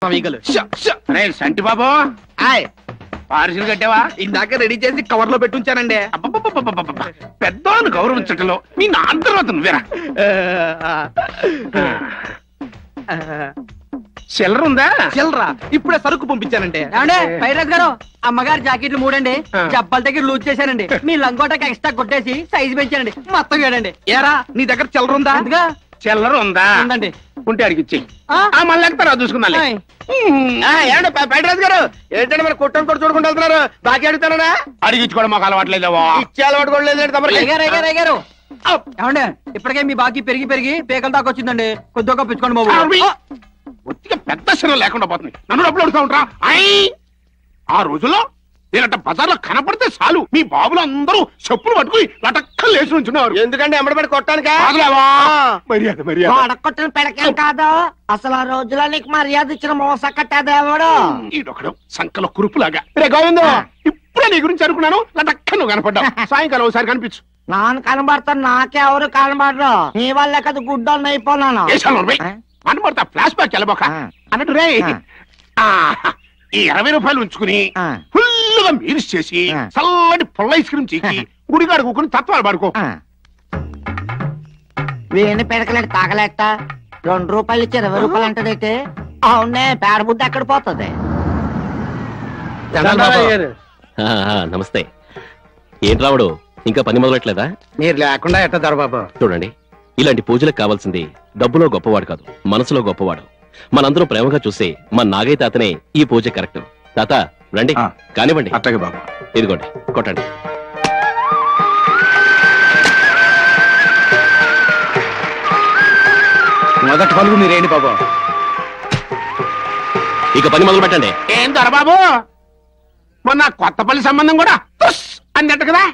సంటి బాబు పార్సిల్ కట్టావా? ఇందాక రెడీ చేసి కవర్ లో పెట్టుంచానండి. పెద్దవాళ్ళని గౌరవించటంలో మీ నా తర్వాత నువ్వేరా? చిల్లర ఉందా? చిల్లరా ఇప్పుడే సరుకు పంపించానండి. పైరాజ్ గారు అమ్మగారు జాకెట్లు 3 అండి. జబ్బల దగ్గర లూజ్ చేశానండి. మీ లంగోటకి ఎక్స్ట్రా కొట్టేసి సైజ్ పెంచానండి. మొత్తం ఏడండి. ఏరా నీ దగ్గర చిల్లర ఉందా? చిల్లర ఉందా? ఉందండి. ఉంటే అడిగిచ్చి మళ్ళీ ఎక్కతారా చూసుకున్నా. పైరాజ్ గారు ఏంటంటే మరి కొట్టని కూడా చూడకుండా వెళ్తున్నారు. బాకీ అడుగుతారా? అడిగించుకోవడం మాకు అలవాట్లేదేవో. ఇచ్చే అలవాటు కూడా లేదు. ఏమండి ఇప్పటికే మీ బాకీ పెరిగి పెరిగి పేకల దాకా వచ్చిందండి. కొద్దిగా పిచ్చుకోండి బాబు. ఒత్తిగా పెద్ద శరం లేకుండా పోతుంది. నన్ను డబ్బులు అడుగుతా ఉంటా. ఆ రోజుల్లో నేనంట బజార్లో కనపడితే చాలు మీ బాబులు అందరూ చెప్పులు పట్టుకుని లటక్కలు లేచి నుంచున్నారు. ఎందుకంటే ఎమ్మడబడి కొట్టానికా? మర్యాద మర్యాద కొట్టిన పెడకేం కాదు. అసలు ఆ రోజులో నీకు మర్యాద ఇచ్చిన మోస కట్టేదేవాడు. ఈడొకడు సంకలో కురుపులాగా. రే గోవిందో, ఇప్పుడే నీ గురించి అనుకున్నాను. లటక్క నువ్వు కనపడ్డావు. సాయంకాలం ఒకసారి కనిపించు. నాన్న కనబడతాను, నాకెవరు కనబడరు. నీ వల్ల కదా గుడ్డలు అయిపోయినాను. కనబడతా ఫ్లాష్ బ్యాక్ వెళ్ళబోక అన్నట్టు రే. ఈ 20 రూపాయలు ఉంచుకుని ఫుల్గా మీరిస్ చేసి చల్లటి పుల్ల ఐస్ క్రీమ్ చీకి గుడిగాడు కూకుని తత్వాలు పడుకో. వేణి పెడకలేక తాగలేట 2 రూపాయలు ఇచ్చి 20 రూపాయలు అంటదైతే అవునే పేడ బుద్ధి ఎక్కడ పోతుంది. నమస్తే. ఏంటి రావుడు ఇంకా పని మొదలట్లేదా? మీరు లేకుండా ఎట్ట దొరబాబు? చూడండి, ఇలాంటి పూజలకు కావాల్సింది డబ్బులో గొప్పవాడు కాదు, మనసులో గొప్పవాడు. మనందరం ప్రేమగా చూసే మన నాగయ్య తాతనే ఈ పూజ కరెక్ట్. తాత రండి, కానివ్వండి. అట్టగే బాబు, ఇదిగోండి కొట్టండి. మొదటి పలుగు మీరేంటి బాబు? ఇక పని మొదలు పెట్టండి. ఏం దొరబాబు, మొన్న కొత్తపల్లి సంబంధం కూడా అందంట కదా.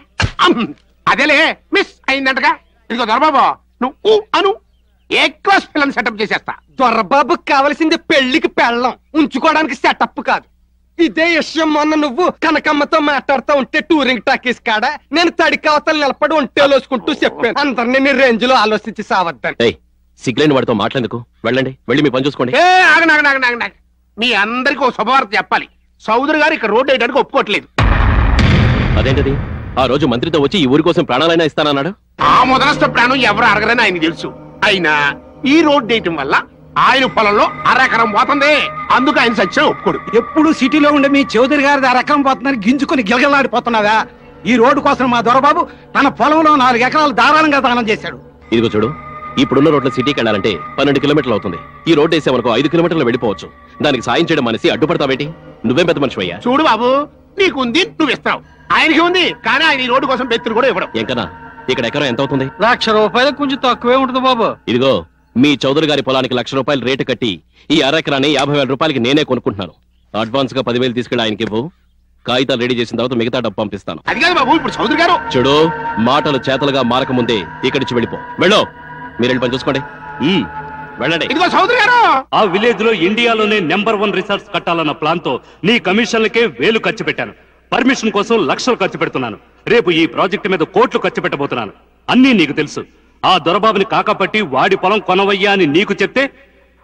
అదేలే మిస్ అయిందంటగా. ఇదిగో దొరబాబు, నువ్వు అను ఏ క్లాస్ పిల్లని సెటప్ చేసేస్తా. దొరబాబుకి కావలసింది పెళ్లికి పెళ్ళం, ఉంచుకోవడానికి సెటప్ కాదు. ఇదే విషయం మొన్న నువ్వు కనకమ్మతో మాట్లాడుతూ ఉంటే టూరింగ్ టాకీస్ కాడ నేను తడికవతలు నిలబడి ఒంటేలోసుకుంటూ చెప్పాను అందరినీ నీ రేంజ్ లో ఆలోచించి సావద్దని. సిగ్లైన వాడితో మాట్లాడేందుకు? వెళ్ళండి, వెళ్ళి మీ పని చూసుకోండి. మీ అందరికి ఒక శుభవార్త చెప్పాలి. చౌదరి గారు ఇక్కడ రోడ్డు వేయడానికి ఒప్పుకోవట్లేదు. అదేంటది? ఆ రోజు మంత్రితో వచ్చి ఈ ఊరి కోసం ప్రాణాలైనా ఇస్తానన్నాడు. ఆ మొదలస్త ప్రాణం ఎవరు అడగరని ఆయన తెలుసు. అయినా ఈ రోడ్డు వేయటం వల్ల ఆయన పొలంలో 1/2 ఎకరం పోతుంది. అందుకు ఆయన సత్యం ఒప్పుకోడు. ఎప్పుడు సిటీలో ఉండే మీ చౌదరి గారి 1/2 ఎకరం పోతుందని గింజుకుని గిలగలాడిపోతున్నావా? ఈ రోడ్డు కోసం మా దొరబాబు తన పొలంలో 4 ఎకరాలు ధారాళంగా దానం చేశాడు. ఇదిగో చూడు, ఇప్పుడున్న రోడ్ల సిటీకి వెళ్ళాలంటే 12 కిలోమీటర్లు అవుతుంది. ఈ రోడ్డు వేసామనుకో 5 కిలోమీటర్లు వెళ్ళిపోవచ్చు. దానికి సాయం చేయడం అనేసి అడ్డుపడతావేంటి? నువ్వేం పెద్ద మనిషి అయ్యా? చూడు బాబు, నీకుంది నువ్వు ఇస్తావు, ఆయనకి ఉంది. కానీ ఆయన ఈ రోడ్డు కోసం బెత్తులు కూడా ఇవ్వడం. ఎంకనా ఇక్కడ ఎకరం ఎంత అవుతుంది? 1,00,000 రూపాయలకు కొంచెం తక్కువే ఉంటుంది బాబు. ఇదిగో మీ చౌదరి గారి పొలానికి 1,00,000 రూపాయలు రేటు కట్టి ఈ 1/2 ఎకరాన్ని 50,000 రూపాయలకి నేనే కొనుక్కుంటున్నాను. అడ్వాన్స్ గా 10,000 తీసుకెళ్ళి ఆయనకి ఇవ్వు. కాగితాలు రెడీ చేసిన తర్వాత మిగతా డబ్బు పంపిస్తాను. అది కాదు బాబు, ఇప్పుడు చౌదరి గారు. చూడు, మాటలు చేతలుగా మారక ముందే ఇక్కడి నుంచి వెళ్ళిపో. వెళ్ళు, మీరు వెళ్ళి పని చూసుకోండి. వెళ్ళండి. ఇదిగో చౌదరి గారు, ఆ విలేజ్ లో ఇండియాలోనే నెంబర్ 1 రిసార్ట్స్ కట్టాలన్న ప్లాన్ తో నీ కమిషన్లకే 1000 ఖర్చు పెట్టాను. పర్మిషన్ కోసం లక్షలు ఖర్చు పెడుతున్నాను. రేపు ఈ ప్రాజెక్టు మీద కోట్లు ఖర్చు పెట్టబోతున్నాను. అన్నీ నీకు తెలుసు. ఆ దొరబాబుని కాకపట్టి వాడి పొలం కొనవయ్యా అని నీకు చెప్తే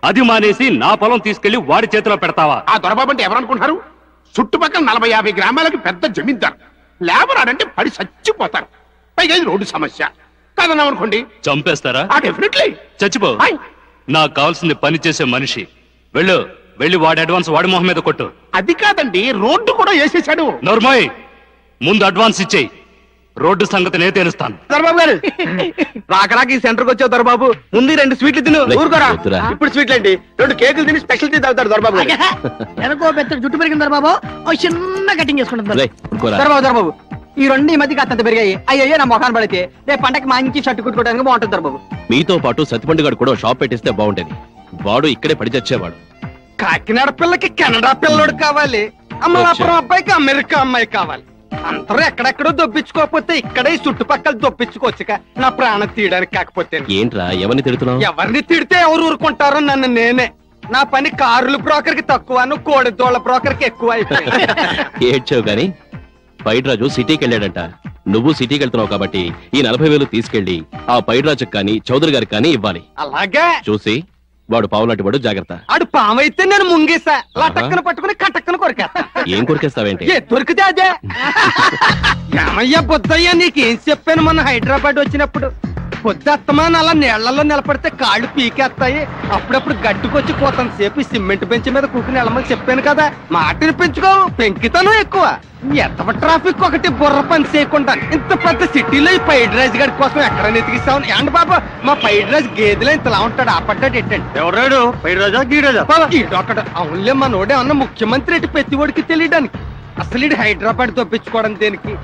అది మానేసి నా పొలం తీసుకెళ్లి వాడి చేతిలో పెడతావా? ఆ దొరబాబు అంటే ఎవరనుకుంటున్నారు? చుట్టుపక్కల 40-50 గ్రామాలకి పెద్ద జమీందారు. లేబర్ ఆడంటే పడి చచ్చిపోతారు. పైగా ఇది రోడ్డు సమస్య కాదన్నాం అనుకోండి, చంపేస్తారా? డెఫినెట్లీ చచ్చిపో. నాకు కావాల్సింది పని చేసే మనిషి. వెళ్ళు, వెళ్ళి వాడి అడ్వాన్స్ వాడి మొహం మీద కొట్టు. అది కాదండి, రోడ్డు కూడా వేసేసాడు. నోర్మోయ్, ముందు అడ్వాన్స్ ఇచ్చేయి. రోడ్డు సంగతి నే తెలుస్తాను. దొరబాబు గారు రాకరాకి సెంటర్కి వచ్చావు. దొరబాబు ముందు 2 స్వీట్లు తిను. ఊరుకోరా. ఇప్పుడు స్వీట్లు ఏంటి, 2 కేకులు తిని స్పెషల్ టీ తాగుతాడు దొరబాబు గారు. వెనకో పెద్ద జుట్టు పెరిగింది దొరబాబు, చిన్న కటింగ్ చేసుకుంటుంది దొరబాబు. దొరబాబు ఈ 2 ఈ మధ్య అంత పెరిగాయి. అయ్యో నా మొఖాన్ని పడితే రేపు పంటకి మంచి షర్టు కుట్టుకోవడానికి బాగుంటుంది దొరబాబు. మీతో పాటు సత్తిపండు గారు కూడా షాప్ పెట్టిస్తే బాగుంటేది. వాడు ఇక్కడే పడి చచ్చేవాడు. కాకినాడ పిల్లకి కెనడా పిల్లోడు కావాలి, అమలాపురం అబ్బాయికి అమెరికా అమ్మాయి కావాలి. అందరూ ఎక్కడెక్కడో దొప్పించుకోకపోతే ఇక్కడే చుట్టుపక్కల దొప్పించుకోవచ్చుగా, నా ప్రాణం తీయడానికి. కాకపోతే ఏంట్రా ఎవరిని తిడుతున్నావు? ఎవరిని తిడితే ఎవరు ఊరుకుంటారో నన్ను నేనే. నా పని కారుల బ్రోకర్ కి తక్కువ, కోడి దోళ్ల బ్రోకర్ కి ఎక్కువ అయిపోయింది. ఏడ్చావు గాని పైడ్రాజు సిటీకి వెళ్ళాడంట. నువ్వు సిటీకి వెళ్తున్నావు కాబట్టి ఈ 40,000 తీసుకెళ్లి ఆ పైడ్రాజుకి కానీ చౌదరి గారికి కానీ ఇవ్వాలి. అలాగే చూసి వాడు పావులాంటి వాడు, జాగ్రత్త. ఆడు పామైతే నేను ముంగేసా లటక్కన పట్టుకుని కటక్కన కొరికేస్తా. ఏం కొరికేస్తావేంటి? ఏ దొరికితే అదే. ఏమయ్యా బుద్ధయ్యా, నీకేం చెప్పాను మొన్న హైదరాబాద్ వచ్చినప్పుడు? పొద్దుత్తమాన అలా నీళ్లలో నిలబడితే కాళ్ళు పీకేస్తాయి, అప్పుడప్పుడు గడ్డుకొచ్చి పోతాను సేపు సిమెంట్ బెంచ్ మీద కూకుని వెళ్ళమని చెప్పాను కదా. మాటని పెంచుకోవు, పెంకితనం ఎక్కువ. ఎంత ట్రాఫిక్ ఒకటి బుర్ర పని చేయకుండా ఇంత పెద్ద సిటీలో ఈ పైడ్ రైస్ గడి కోసం ఎక్కడ నెతికిస్తావు? ఏంటి బాబా, మా పైడ్ రైస్ గేదెలో ఇంతలా ఉంటాడు, ఆపడ్డాడు ఏంటండి? ఎవరాడు పైడి రోజా గీడోజా? ఈడొకడు. అవునులే, మనోడే అన్న ముఖ్యమంత్రి ఎటు పెత్తివాడికి తెలియడానికి. అసలు ఇటు హైదరాబాద్ దొప్పించుకోవడం దేనికి?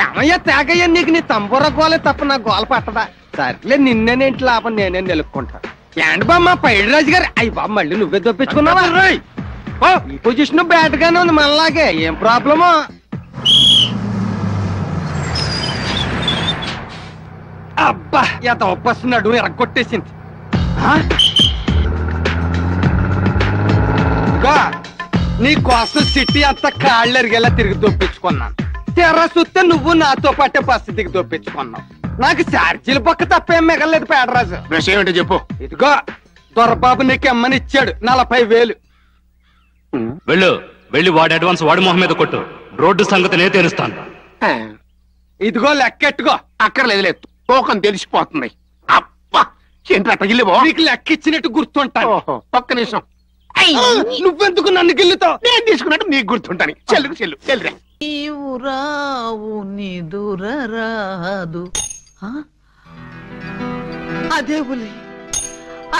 ఏమయ్యా తేగయ్యా, నీకు నీ తంబూర గోలే తప్ప నా గోల పట్టదా? సర్లే, నిన్నేనేంటి లాభం, నేనే నిలుపుకుంటా. ఏంటి బా మా పైడి రాజు గారు? అయ్యి బాబు, మళ్ళీ నువ్వే దొప్పించుకున్నావా? ఈ పొజిషన్ బ్యాట్ గానే ఉంది మనలాగే, ఏం ప్రాబ్లమో? అబ్బా, ఎంత ఒప్పస్తున్నాడు, ఎరగొట్టేసింది. నీ కోసం సిటీ అంతా కాళ్ళు ఎరిగేలా తిరిగి దొప్పించుకున్నాను. తెర్ర సుత్తే నువ్వు నాతో పాటే బస్సు దిగి దొప్పించుకున్నావు. నాకు ఛార్జీల పక్క తప్పేం మిగలేదు పేడరాజు. విషయం ఏంటో చెప్పు. ఇదిగో దొరబాబు నీకు ఎమ్మని ఇచ్చాడు 40,000. వెళ్ళి వాడి అడ్వాన్స్ వాడి మొహం మీద కొట్టు. రోడ్డు సంగతి నేను తెలుస్తాను. ఇదిగో లెక్కెట్టుకో. అక్కర్లేదు, తోకం తెలిసిపోతుంది. అబ్బా, ఏంటి అట్టగిల్లివో? నీకు లెక్క ఇచ్చినట్టు గుర్తుంటాను. ఒక్క నిమిషం. నువ్వెందుకు నన్ను గిల్లుతావు? నేను తీసుకున్నట్టు నీకు గుర్తుంటాను. చెల్లుకు చెల్లు చెల్లురా. నీవు రావు నిదురరాదు. అదే బులి,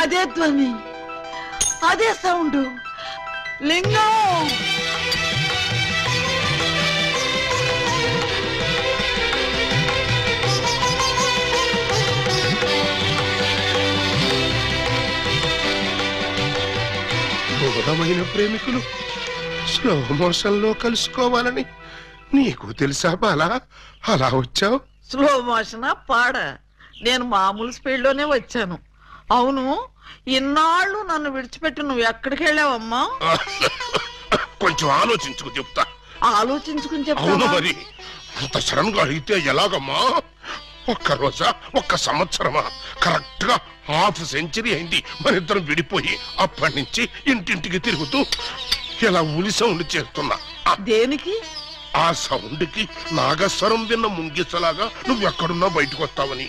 అదే ధ్వని, అదే సౌండ్. లింగం దూరమైన ప్రేమికులు స్లో మోషన్ లో కలుసుకోవాలని నీకు తెలుసా బాలా? అలా వచ్చావు? స్లో మోషన్ పాడ, నేను మామూలు స్పీడ్ లోనే వచ్చాను. అవును, ఇన్నాళ్ళు నన్ను విడిచిపెట్టి నువ్వు ఎక్కడికి వెళ్ళావమ్మా? కొంచెం ఆలోచించుకు చెప్తా. ఆలోచించుకుని అవును చెప్తా. మరి అంత సడన్ గా అయితే ఎలాగమ్మా? ఒక్క రోజా, ఒక్క సంవత్సరమా? కరెక్ట్ గా హాఫ్ సెంచరీ అయింది మన ఇద్దరం విడిపోయి. అప్పటి నుంచి ఇంటింటికి తిరుగుతూ ఇలా ఉలి సౌండ్ చేస్తున్నా. దేనికి? ఆ సౌండ్ కి నాగస్వరం విన్న ముంగిసలాగా నువ్వెక్కడున్నా బయటకు వస్తావని.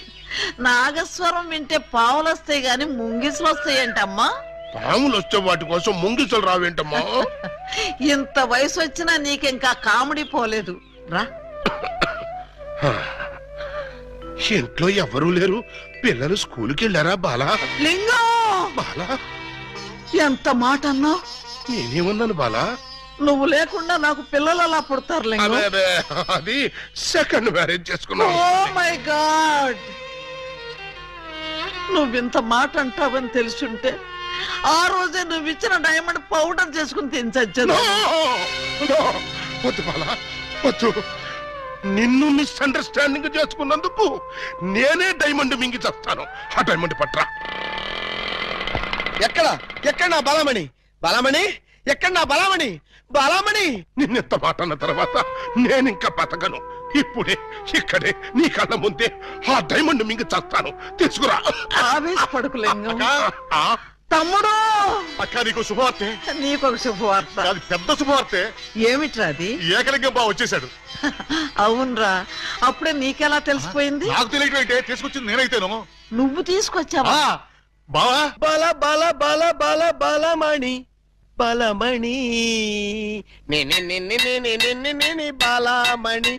నాగస్వరం వింటే పావులు వస్తాయి గాని ముంగిసులు వస్తాయంటమ్మా. పాములు వచ్చే వాటి కోసం ముంగిసలు రావేంటమ్మా? ఇంత వయసు వచ్చినా నీకింకా కామెడీ పోలేదు రా. ఇంట్లో ఎవరూ లేరు, పిల్లలు స్కూల్కి వెళ్ళారా బాలా? లింగం, బాలా, ఎంత మాట అన్నావు? నేనేమన్నాను బాలా? నువ్వు లేకుండా నాకు పిల్లలు అలా పుడతారు లింగం. అదే అది సెకండ్ మ్యారేజ్ చేసుకున్నావు. ఓ మై గాడ్, నువ్వింత మాట అంటావని తెలుసుంటే ఆ రోజే నువ్వు ఇచ్చిన డైమండ్ పౌడర్ చేసుకుని తినచచ్చాను. వద్దు బాలా, వద్దు. నిన్ను మిస్అండర్స్టాండింగ్ చేసుకున్నందుకు నేనే డైమండ్ మింగి చేస్తాను. ఆ డైమండ్ పట్రా. ఎక్కడ నా బలమణి? బలమణి ఎక్కడ? నా బలమణి, బలమణి. నిన్నెంత మాట అన్న తర్వాత నేనింకా బతకను. ఇప్పుడే ఇక్కడే నీ కళ్ళ ముందే ఆ డైమండ్ మింగి చేస్తాను. తీసుకురా. ఆవేశపడకు లింగం. ఆ, తమ్ముడు, అక్క నీకు శుభవార్తె. నీకొక శుభవార్త. అది పెద్ద శుభవార్తె. ఏమిట్రా అది? ఏకలింగం బా వచ్చేసాడు. అవునరా, అప్పుడే నీకెలా తెలిసిపోయింది? నాకు తెలియటం ఏంటే, తీసుకొచ్చింది నేనైతేను. నువ్వు తీసుకొచ్చావా? బావా, బల బల బల బల బలమణి, బలమణి నేనే బలమణి.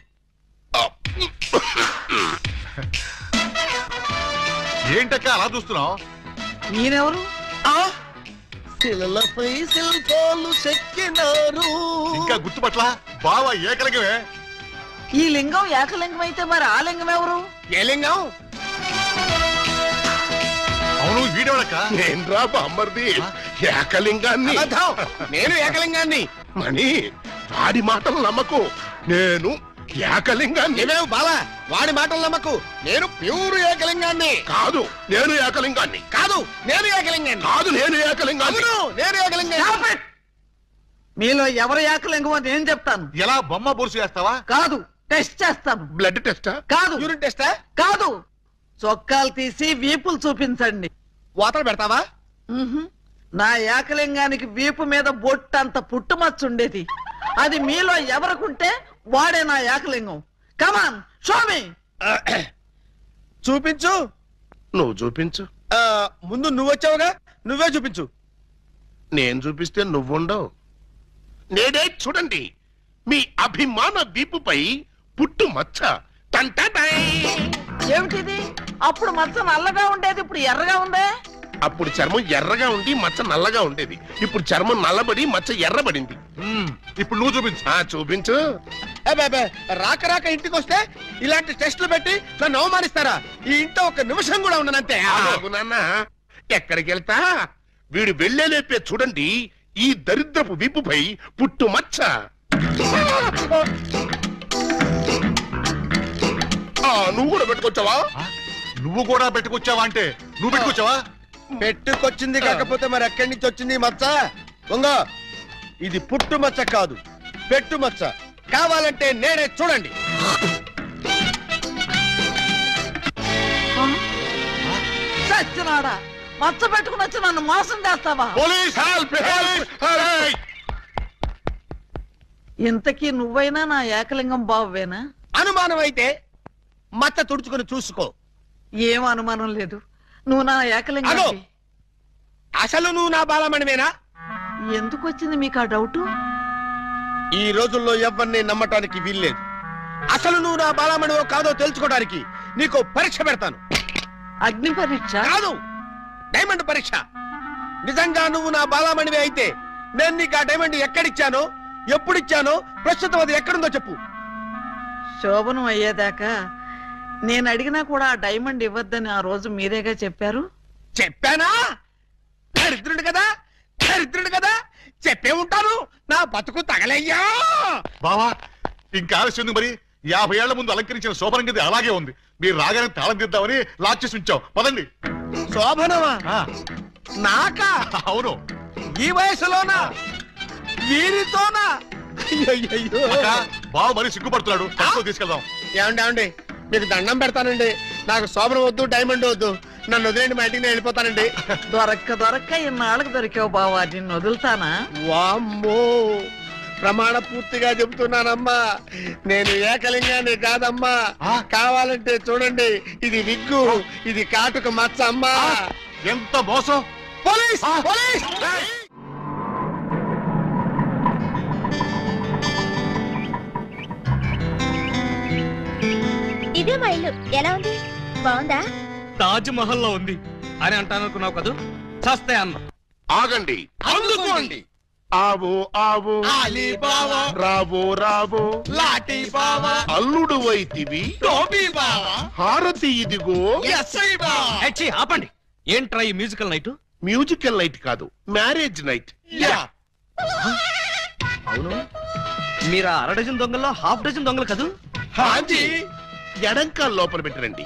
ఏంటక్క అలా చూస్తున్నావు? నేనెవరు? శిలలపై శిల్పాలు చెక్కినారు. ఇంకా గుర్తుపట్ల బావా ఏకలింగమే. ఈ లింగం ఏకలింగం అయితే మరి ఆ లింగం ఎవరు? ఏ లింగం? అవును, వీడెవడక్క? నేను రా బామ్మర్ది, ఏకలింగాన్ని. నేను ఏకలింగాన్ని. మణి, వాడి మాటలు నమ్మకు. నేను ఏకలింగాన్ని. ఏమేవు బాలా, వాడి మాటలు నమ్మకు. నేను ప్యూర్ ఏకలింగాన్ని. కాదు, నేను ఏకలింగాన్ని. కాదు, నేను ఏకలింగాన్ని. కాదు, నేను ఏకలింగాన్ని. నేను ఏకలింగాన్ని. మీలో ఎవరు ఏకలింగం అని నేను చెప్తాను. ఎలా బొమ్మ బొరుసు చేస్తావా? కాదు, టెస్ట్ చేస్తాను. బ్లడ్ టెస్టా? కాదు, యూరిన్ టెస్టా? కాదు, చొక్కాలు తీసి వీపులు చూపించండి. వాతలు పెడతావా? నా ఏకలింగానికి వీపు మీద బొట్టంత పుట్టుమచ్చ ఉండేది. అది మీలో ఎవరికుంటే వాడే నా ఏకలింగం. కమాన్ షోమి. చూపించు. నువ్వు చూపించు. ముందు నువ్వు వచ్చావుగా, నువ్వే చూపించు. నేను చూపిస్తే నువ్వుండవు. నేనే చూడండి, మీ అభిమాన వీపుపై పుట్టు మచ్చ. ఏమిటిది? అప్పుడు మచ్చ నల్లగా ఉండేది, ఇప్పుడు ఎర్రగా ఉందే. అప్పుడు చర్మం ఎర్రగా ఉండి మచ్చ నల్లగా ఉండేది. ఇప్పుడు చర్మం నల్లబడి మచ్చ ఎర్రబడింది. ఇప్పుడు నువ్వు చూపించు. చూపించు. రాక రాక ఇంటికి వస్తే ఇలాంటి టెస్టులు పెట్టి నన్ను అవమానిస్తారా? ఈ ఇంట్లో ఒక నిమిషం కూడా ఉండనంతే. ఆగు నాన్న, ఎక్కడికి వెళ్తా? వీడు వెళ్ళేలేపే చూడండి ఈ దరిద్రపు వీపుపై పుట్టు మచ్చ. నువ్వు కూడా పెట్టుకొచ్చావా? నువ్వు కూడా పెట్టుకొచ్చావా అంటే నువ్వు పెట్టుకొచ్చావా? పెట్టుకొచ్చింది కాకపోతే మరి ఎక్కడి నుంచి వచ్చింది మచ్చ? దొంగ, ఇది పుట్టు మచ్చ కాదు, పెట్టు మచ్చ. కావాలంటే నేనే చూడండి. చచ్చినాడా, మచ్చ పెట్టుకుని వచ్చి నన్ను మోసం చేస్తావా? Police help! ఇంతకీ నువ్వైనా నా ఏకలింగం బావేనా? అనుమానం అయితే మచ్చ తుడుచుకుని చూసుకో. ఏం అనుమానం లేదు, నువ్వు నా ఏకలింగం. అసలు నువ్వు నా బాలమణివేనా? ఎందుకు వచ్చింది మీకు ఆ డౌట్? ఈ రోజుల్లో ఎవరిని నమ్మటానికి వీల్లేదు. అసలు నువ్వు నా బాలమణివో కాదో తెలుసుకోవడానికి నీకు పరీక్ష పెడతాను. అగ్ని పరీక్ష కాదు, డైమండ్ పరీక్ష. నిజంగా నువ్వు నా బాలమణివే అయితే నేను నీకు ఆ డైమండ్ ఎక్కడిచ్చానో, ఎప్పుడిచ్చానో, ప్రస్తుతం అది ఎక్కడుందో చెప్పు. శోభనం అయ్యేదాకా నేను అడిగినా కూడా ఆ డైమండ్ ఇవ్వద్దని ఆ రోజు మీరేగా చెప్పారు. చెప్పానా? దరిద్రుడు కదా, దరిద్రుడు కదా, చెప్పే ఉంటాను. నా బతుకు తగలయ్యా. బావా, ఇంకా ఆలస్యం మరి. 50 ఏళ్ల ముందు అలంకరించిన శోభనం గది అలాగే ఉంది. మీరు రాగానే తాళం తీద్దామని లాక్ చేసి ఉంచాం. పదండి. శోభనమా? నాకా? అవును. ఈ వయసులోనా? వీరితోనా? అయ్యయ్యో. బావ మరి సిగ్గుపడుతున్నాడు. తీసుకెళ్దాం. ఏమండి, మీకు దండం పెడతానండి. నాకు శోభనం వద్దు, డైమండ్ వద్దు. నన్ను వదిలేండి, మా ఇంటికి నేను వెళ్ళిపోతానండి. దొరక్క ఇన్నాళ్ళకి దొరికావు బావా, నిన్ను వదులుతానా? వామ్మో, ప్రమాణ పూర్తిగా చెబుతున్నానమ్మా, నేను ఏకలింగాన్ని కాదమ్మా. కావాలంటే చూడండి, ఇది విగ్గు, ఇది కాటుక మచ్చ అమ్మా. ఎంత మోసం! పోలీస్! పోలీస్! ఇదే మా ఇల్లు. ఎలా ఉంది? బాగుందా? తాజ్ మహల్ లో ఉంది అని అంటానుకున్నావు కదా, చస్తే అన్న. ఆగండి, అందుకోండి. ఆవో ఆవో అలీబాబా, రావో రావో లాఠీ బావా, అల్లుడు వైతివి, టోపీ బావా, హారతి ఇదిగో. ఎస్ఐ బావా. ఆపండి. ఏంట్రా ఈ మ్యూజికల్ నైట్? మ్యూజికల్ నైట్ కాదు, మ్యారేజ్ నైట్. అవును, మీరు 1/2 డజన్ దొంగల్లో 1/2 డజన్ దొంగలు కదూ? హాజీ, ఎడంకాల లోపల పెట్టరండి.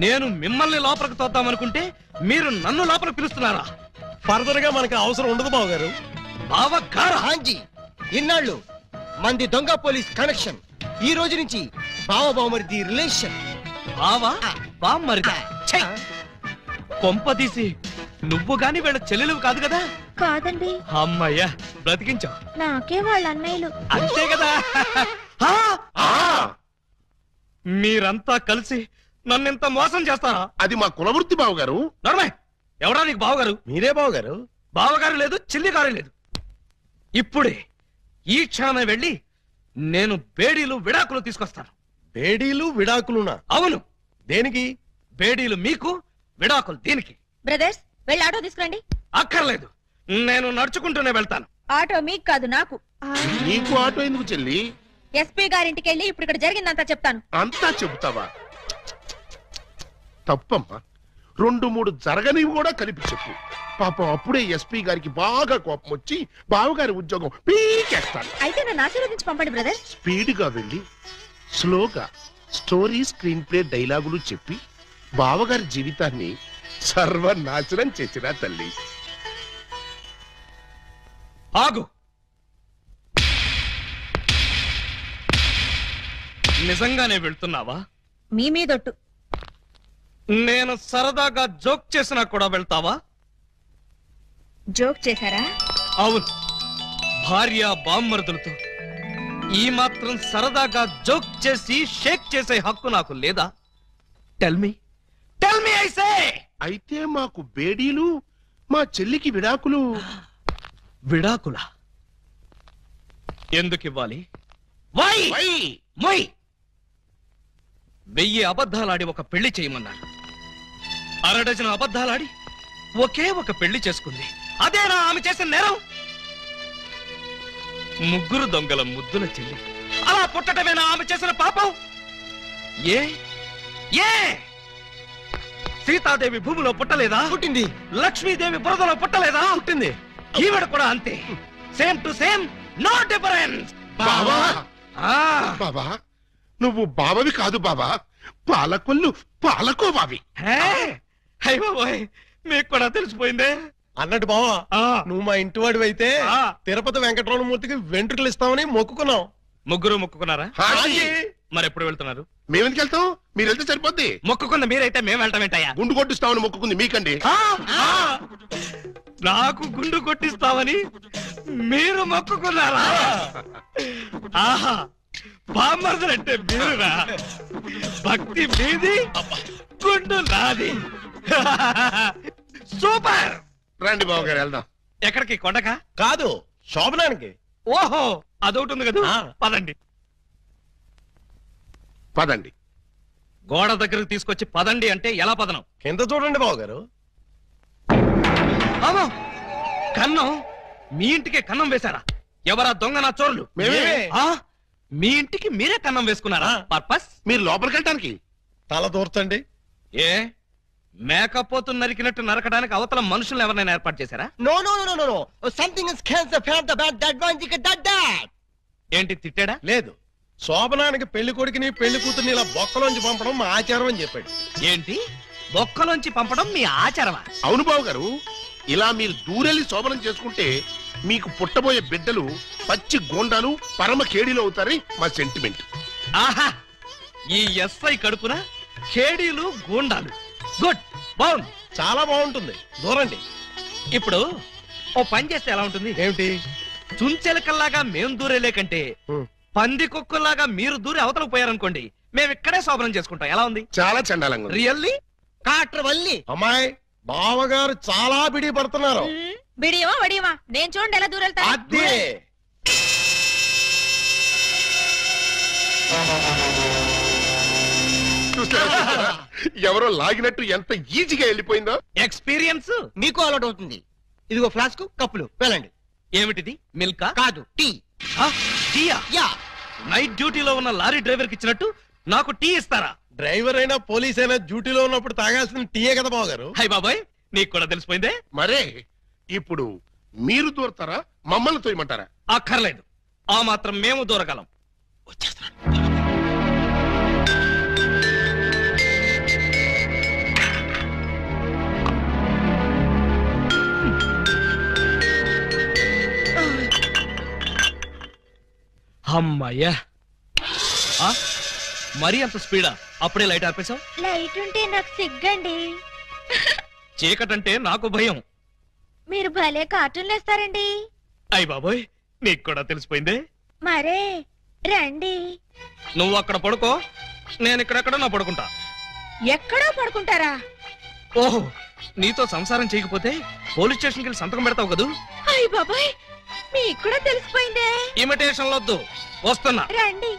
నేను మిమ్మల్ని లోపలికి తోద్దామనుకుంటే మీరు నన్ను లోపలికి పిలుస్తున్నారా? ఫర్దర్ గా మనకి అవసరం ఉండదు బావగారు. బావగారు? హాంజీ, ఇన్నాళ్ళు మంది దొంగ పోలీస్ కనెక్షన్, ఈ రోజు నుంచి బావ బావమరిది రిలేషన్. బావా బావమరిది? కొంప తీసి నువ్వు గాని వీళ్ళ చెల్లెలు కాదు కదా? కాదండి. అమ్మయ్యా, బ్రతికించావు. నాకే వాళ్ళ అన్నయ్యలు. అంతే కదా. మీరంతా కలిసి నన్నింత మోసం చేస్తారా? అది మా కులవృత్తి బావగారు. నర్మయ్, ఎవడా నీకు బావగారు? మీరే బావగారు. బావగారు లేదు, చిల్లిగారు లేదు. ఇప్పుడే ఈ క్షణమే వెళ్ళి నేను బేడీలు విడాకులు తీసుకొస్తాను. బేడీలు విడాకులునా? అవును. దేనికి? బేడీలు మీకు, విడాకులు దీనికి. బ్రదర్స్, వెళ్ళి ఆటో తీసుకురండి. అక్కర్లేదు, నేను నడుచుకుంటూనే వెళ్తాను. ఆటో మీకు కాదు, నాకు. నీకు ఆటో ఎందుకు చెల్లి? ఎస్పీ గారింటికి వెళ్ళి ఇప్పుడు ఇక్కడ జరిగిందంతా చెప్తాను. అంతా చెబుతావా? తప్పమ్మా, 2-3 జరగనివి కూడా కలిపి చెప్పు. పాపం అప్పుడే ఎస్పీ గారికి బాగా కోపం వచ్చి బావగారి ఉద్యోగం పీకేస్తాడు. అయితే నన్ను ఆశీర్వదించి పంపండి బ్రదర్. స్పీడ్ గా వెళ్ళి స్లోగా స్టోరీ, స్క్రీన్ ప్లే, డైలాగులు చెప్పి బావగారి జీవితాన్ని సర్వనాశనం చేసిన తల్లి. ఆగు. నిజంగానే వెళ్తున్నావా? మీ మీదొట్టు. నేను సరదాగా జోక్ చేసినా కూడా వెళ్తావా? జోక్ చేశారా? అవును, భార్య బామ్మర్దులతో ఈ మాత్రం సరదాగా జోక్ చేసి షేక్ చేసే హక్కు నాకు లేదా? Tell me I say. అయితే మాకు బేడీలు, మా చెల్లికి విడాకులు. విడాకుల ఎందుకు ఇవ్వాలి? వై? మొయ్ 1000 అబద్ధాలాడి ఒక పెళ్లి చేయమన్నారు. 6 డజను అబద్ధాలాడి ఒకే ఒక పెళ్లి చేసుకుంది. అదేనా ఆమె చేసిన నేరం? 3 దొంగల ముద్దుల చెల్లి అలా పుట్టటమేనా ఆమె చేసిన పాపం? ఏ సీతాదేవి భూమిలో పుట్టలేదా? పుట్టింది. లక్ష్మీదేవి బురదలో పుట్టలేదా? పుట్టింది. ఈవిడ కూడా అంతే. Same to same, no difference. బాబా బాబా, నువ్వు బావవి కాదు బాబా, పాలకో బావి. మీకు కూడా తెలిసిపోయిందే అన్నట్టు బావా, నువ్వు మా ఇంటి వాడివి అయితే తిరుపతి వెంకటరమణమూర్తికి వెంట్రుకలు ఇస్తామని మొక్కుకున్నావు. ముగ్గురు మొక్కుకున్నారా? మరి ఎప్పుడు వెళ్తున్నారు? మేమెందుకు వెళ్తాం, మీరు వెళ్తే సరిపోద్ది. మొక్కుకుంది మీరైతే మేము వెళ్తాం ఏంటయ్యా? గుండు కొట్టిస్తామని మొక్కుకుంది మీకండి. నాకు గుండు కొట్టిస్తామని మీరు మొక్కుకున్నారా? ఆహా, బామ్మర్దులంటే మీరురా. భక్తి మీది, గుండు నాది. సూపర్. రండి బాబు గారు వెళ్దాం. ఎక్కడికి? కొండక కాదు, శోభనానికి. ఓహో, అదొకటి ఉంది కదా. పదండి. పదండి. గోడ దగ్గరకు తీసుకొచ్చి పదండి అంటే ఎలా పదనం? కింద చూడండి బాబు గారు. కన్నం? మీ ఇంటికే కన్నం వేశారా? ఎవరా దొంగ నా చోరులు? మీ ఇంటికి మీరే కన్నం వేసుకున్నారా? పర్పస్? మీరు లోపలికి వెళ్ళటానికి. తల దూర్చండి. ఏ మేకపోతు నరికినట్టు నరకడానికి అవతల మనుషులను ఎవరైనా ఏర్పాటు చేశారా? No no no no no, something is cancer from the bad that one thick that that. ఏంటి తిట్టాడా? లేదు, శోభనానికి పెళ్లి కొడుకుని పెళ్లి కూతుర్ని ఇలా బొక్కలోంచి పంపడం మా ఆచారం అని చెప్పాడు. ఏంటి, బొక్కలోంచి పంపడం మీ ఆచారమా? అవును బాబు గారు, ఇలా మీరు దూరెళ్ళి శోభనం చేసుకుంటే మీకు పుట్టబోయే బిడ్డలు పచ్చి గోండాలు, పరమ కేడీలు అవుతారని మా సెంటిమెంట్. ఆహా, ఈ ఎస్ఐ కడుపున కేడీలు గోండాలు. గుడ్, బాగుంది, చాలా బాగుంటుంది. దూరండి. ఇప్పుడు ఓ పని చేస్తే ఎలా ఉంటుంది? ఏమిటి? చుంచెలకల్లాగా మేం దూరేలే కంటే పంది కుక్కల్లాగా మీరు దూరి అవతలకు పోయారనుకోండి, మేము ఇక్కడే శోభనం చేసుకుంటాం. ఎలా ఉంది? చాలా చండాలంగా ఉంది. రియల్లీ? కాట్రవల్లి అమ్మాయి, బావగారు చాలా బిడి పడుతున్నారు. బిడియమా వడియమా, నేను చూడండి ఎలా దూరెళ్తా. అదే ఎవరో లాగినట్టు ఎంత ఈజీగా వెళ్ళిపోయిందో. ఎక్స్పీరియన్స్ మీకు అలవాటు అవుతుంది. ఇదిగో ఫ్లాస్క్, కప్పులు వెళ్ళండి. ఏమిటిది? మిల్కా? కాదు, టీ. టీయా? యా. నైట్ డ్యూటీలో ఉన్న లారీ డ్రైవర్ కి ఇచ్చినట్టు నాకు టీ ఇస్తారా? డ్రైవర్ అయినా పోలీస్ అయినా డ్యూటీలో ఉన్నప్పుడు తాగాల్సిన టీయే కదా బావగారు. హై బాబాయ్, నీకు కూడా తెలిసిపోయిందే. మరే ఇప్పుడు మీరు దూరతారా, మమ్మల్ని తోయమంటారా? అక్కర్లేదు, ఆ మాత్రం మేము దూరగలం. వచ్చేస్తున్నాను. అమ్మాయ్యా, మరీ అంత స్పీడా? అప్పుడే లైట్ ఆర్పేశావు? లైట్ ఉంటే నాకు సిగ్గండి. చీకటంటే నాకు భయం. మీరు భలే కార్టూన్లు వేస్తారండి. అయ్ బాబోయ్, నీకు కూడా తెలిసిపోయిందే. మరే రండి. నువ్వు అక్కడ పడుకో, నేను ఇక్కడెక్కడ నా పడుకుంటా. ఎక్కడో పడుకుంటారా? ఓహో, నీతో సంసారం చేయకపోతే పోలీస్ స్టేషన్కి వెళ్ళి సంతకం పెడతావు కదూ. అయ్ బాబాయ్, మీకు కూడా తెలిసిపోయిందే. ఇమిటేషన్ వద్దు, వస్తున్నా. రండి.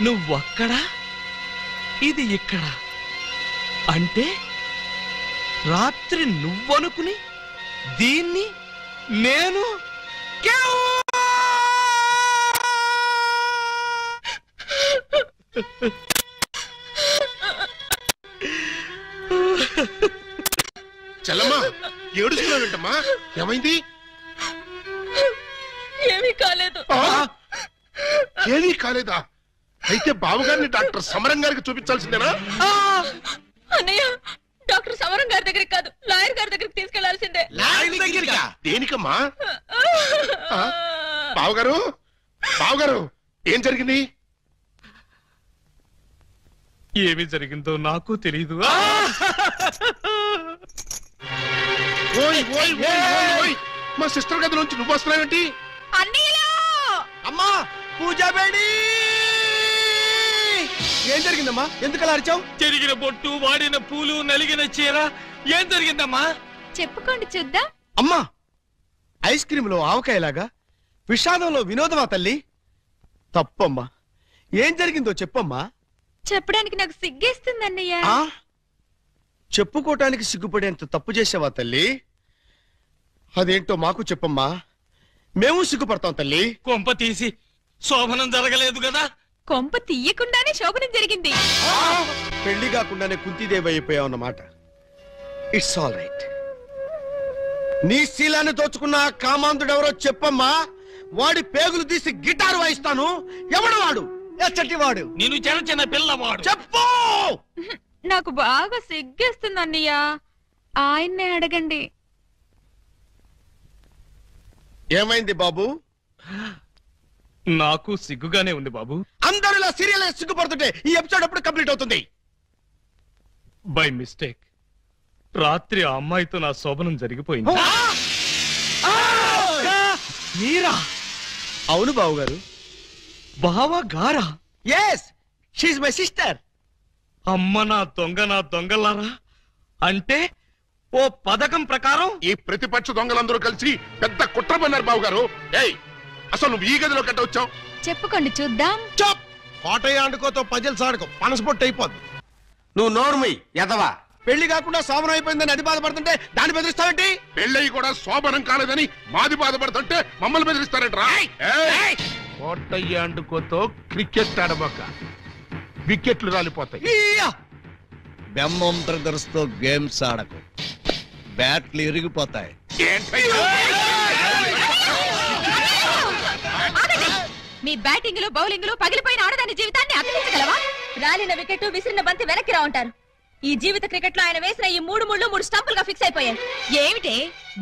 నువ్వక్కడ, ఇది ఇక్కడ. అంటే రాత్రి నువ్వనుకుని దీన్ని నేను ఏమైందమ్మా? ఏమైంది? ఏమీ కాలేదు. ఏమీ కాలేదా? అయితే బావగారిని డాక్టర్ సమరం గారికి చూపించాల్సిందేనా? అన్నయ్య, డాక్టర్ సమరం గారి దగ్గరికి కాదు, లాయర్ గారి దగ్గరికి తీసుకెళ్లాల్సిందే. దేనికమ్మా? బావగారు, బావగారు, ఏం జరిగింది? ఏమి జరిగిందో నాకు తెలీదు. ఓయ్ ఓయ్ ఓయ్ ఓయ్, మా సిస్టర్ గది నుంచి నువ్వు వస్తున్నావేంటి? అమ్మా పూజా బేడి, ఏం జరిగిందమ్మా? ఎందుకలా అరిచావు? చెరిగిన బొట్టు, వాడిన పూలు, నలిగిన చీర, ఏం జరిగిందమ్మా? చెప్పుకోండి చూద్దాం. అమ్మా, ఐస్ క్రీమ్ లో ఆవకాయలాగా విషాదంలో వినోదమా తల్లి? తప్పమ్మా, ఏం జరిగిందో చెప్పమ్మా. చెప్పడానికి నాకు సిగ్గేస్తుంది అన్నయ్య. చెప్పుకోటానికి సిగ్గుపడేంత తప్పు చేసావా తల్లి? అదేంటో మాకు చెప్పమ్మా, మేము సిగ్గుపడతాం తల్లి. కొంప తీసి శోభనం జరగలేదు కదా? కొంప తీయకుండానే శోభనం జరిగింది. పెళ్లి కాకుండానే కుంతిదేవి అయిపోయావు అన్నమాట. It's all right. నీ శీలాన్ని దోచుకున్న కామాంధుడెవరో చెప్పమ్మా. వాడి పేగులు తీసి గిటారు వాయిస్తాను. ఎవడు వాడు? ఎచ్చటి వాడు? నేను చిన్న చిన్న పిల్లవాడు. చెప్పు. నాకు బాగా సిగ్గేస్తుంది అన్నయ్య, ఆయన్నే అడగండి. ఏమైంది బాబు? నాకు సిగ్గుగానే ఉంది బాబు. అందరూ ఇలా సీరియల్ సిగ్గుపడుతుంటే ఈ ఎపిసోడ్ ఎప్పుడు కంప్లీట్ అవుతుంది? బై మిస్టేక్ రాత్రి ఆ అమ్మాయితో నా శోభనం జరిగిపోయింది. మీరా? అవును బాబు గారు. బావా గారా? Yes, she my sister. అమ్మ నా దొంగలారా, అంటే ఓ పథకం ప్రకారం ఈ ప్రతిపక్ష దొంగలందరూ కలిసి పెద్ద కుట్ర పన్నారు బావగారు. ఏయ్, అసలు నువ్వు ఈ గదిలో కట్ట వచ్చావు? చెప్పుకోండి చూద్దాం. చప్. కోటయ్య ఆడుకోతో పజిల్స్ ఆడుకో, పనసపొట్టు అయిపోద్ది. నువ్వు నోర్మై ఎదవా. పెళ్లి కాకుండా శోభనం అయిపోయిందని అది బాధపడుతుంటే దాన్ని బెదిరిస్తావేంటి? పెళ్ళయి కూడా శోభనం కాలేదని మాది బాధపడుతుంటే మమ్మల్ని బెదిరిస్తారంటరా? కోటయ్య ఆడుకోతో క్రికెట్ ఆడబోక, వికెట్లు రాలిపోతాయి. బెమ్మం బ్రదర్స్ తో గేమ్స్ ఆడకు, బ్యాట్లు ఇరిగిపోతాయి. మీ బ్యాటింగ్ లో బౌలింగ్ లో పగిలిపోయిన ఆడదాని జీవితాన్ని అతికించగలవా? రాలిన వికెట్, విసిరిన బంతి వెనక్కి రా ఉంటారు. ఈ జీవిత క్రికెట్ లో ఆయన వేసిన ఈ 3 ముళ్ళు 3 స్టంపులుగా ఫిక్స్ అయిపోయాయి. ఏమిటే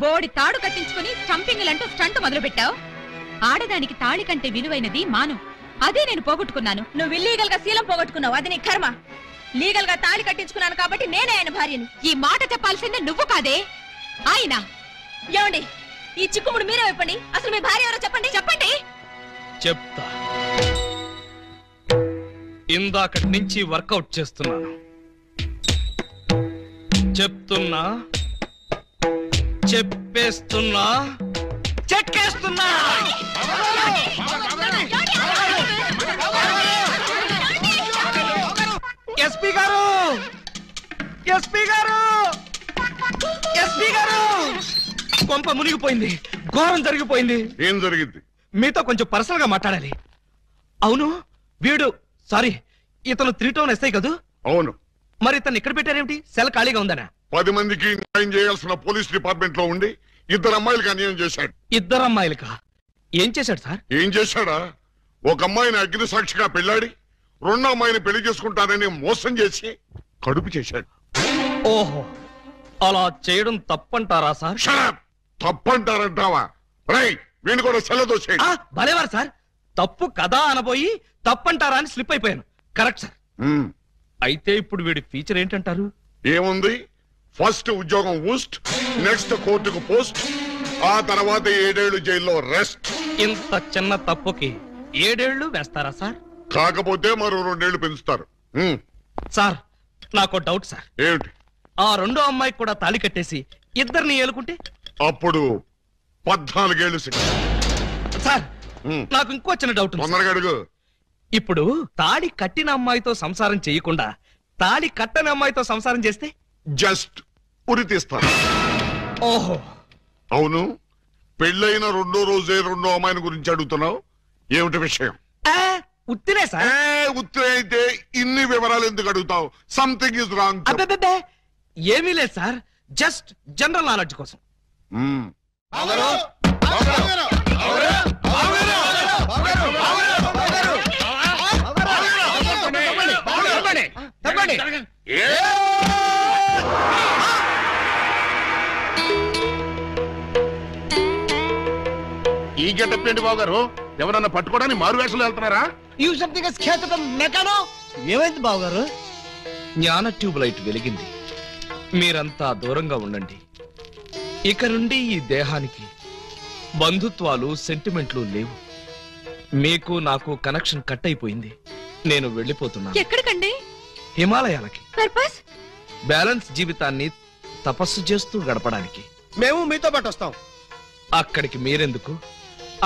బోడి తాడు కట్టించుకుని స్టంపింగ్ అంటూ స్టంట్ మొదలు పెట్టావు? ఆడదానికి తాళి కంటే విలువైనది మాను. అదే నేను పోగొట్టుకున్నాను. నువ్వు ఇల్లీగల్ గా శీలం పోగొట్టుకున్నావు, అది నీ కర్మ. లీగల్ గా తాళి కట్టించుకున్నాను కాబట్టి నేనే ఆయన భార్యని. ఈ మాట చెప్పాల్సిందే నువ్వు కాదే ఆయన. ఏమండి, ఈ చిక్కుముడు మీరే చెప్పండి. అసలు మీ భార్య ఎవరో చెప్పండి. చెప్పండి. చెప్తా. ఇందాకటి నుంచి వర్కౌట్ చేస్తున్నాను. చెప్తున్నా, చెప్పేస్తున్నా, చెక్కేస్తున్నా. ఎస్పీ గారు, ఎస్పీ గారు, ఎస్పీ గారు, కొంప మునిగిపోయింది, ఘోరం జరిగిపోయింది. ఏం జరిగింది? మీతో కొంచెం పర్సనల్ గా మాట్లాడాలి. అవును, వీడు సారీ ఇతను 3 టౌన్ ఎస్ఐ కదూ? అవును. మరి ఇతను ఇక్కడ పెట్టారేమిటి? సెల్ ఖాళీగా ఉందనా? 10 మందికి న్యాయం చేయాల్సిన పోలీస్ డిపార్ట్మెంట్ లో ఉండి 2 అమ్మాయిలకి అన్యాయం చేశాడు. 2 అమ్మాయిలకా? ఏం చేశాడు సార్? ఏం చేశాడా? ఒక అమ్మాయిని అగ్ని సాక్షిగా పెళ్ళాడి 2వ అమ్మాయిని పెళ్లి చేసుకుంటానని మోసం చేసి కడుపు చేశాడు. ఓహో, అలా చేయడం తప్పంటారా సార్? తప్పంటారంటావా? రై, వీణు కూడా సెల్లదోసేయండి. భలేవారు సార్, తప్పు కదా అనబోయి తప్పంటారా అని స్లిప్ అయిపోయాను. Correct sir. అయితే ఇప్పుడు వీడి ఫీచర్ ఏంటంటారు? ఏముంది, ఫస్ట్ ఉద్యోగం ఊస్ట్, నెక్స్ట్ కోర్టుకు పోస్ట్, ఆ తర్వాత 7 ఏళ్లు జైల్లో రెస్ట్. ఇంత చిన్న తప్పుకి 7 ఏళ్లు వేస్తారా సార్? కాకపోతే మరో 2 ఏళ్లు పెంచుతారు. సార్, నాకు డౌట్ సార్. ఏమిటి? ఆ 2వ అమ్మాయికి కూడా తాళి కట్టేసి 2ని ఏలుకుంటే అప్పుడు 14 ఏళ్లు శిక్ష. సార్, నాకు ఇంకో చిన్న డౌట్. తొందరగా అడుగు. ఇప్పుడు తాళి కట్టిన అమ్మాయితో సంసారం చేయకుండా తాళి కట్టని అమ్మాయితో సంసారం చేస్తే జస్ట్ ఉరి తీస్తారు. ఓహో, అవును. పెళ్ళైన 2వ రోజే 2వ అమ్మాయిని గురించి అడుగుతున్నావు, ఏమిటి విషయం? ఉత్తినే సార్. ఉత్తినే అయితే ఇన్ని వివరాలు ఎందుకు అడుగుతావు? Something is wrong. ఏమీ లేదు సార్, జస్ట్ జనరల్ నాలెడ్జ్ కోసం. ఈ గెటప్ ఏంటి బాబు గారు? ఎవరన్నా పట్టుకోవడానికి మారు వేషాలు వెళ్తున్నారా? ఏమైంది బావగారు? జ్ఞాన ట్యూబ్ లైట్ వెలిగింది. మీరంతా దూరంగా ఉండండి. ఇక నుండి ఈ దేహానికి బంధుత్వాలు సెంటిమెంట్లు లేవు. మీకు నాకు కనెక్షన్ కట్ అయిపోయింది. నేను వెళ్ళిపోతున్నాను. ఎక్కడికండి? హిమాలయాలకి. పర్పస్? బ్యాలెన్స్ జీవితాన్ని తపస్సు చేస్తూ గడపడానికి. మేము మీతో పాటు వస్తాం. అక్కడికి మీరెందుకు?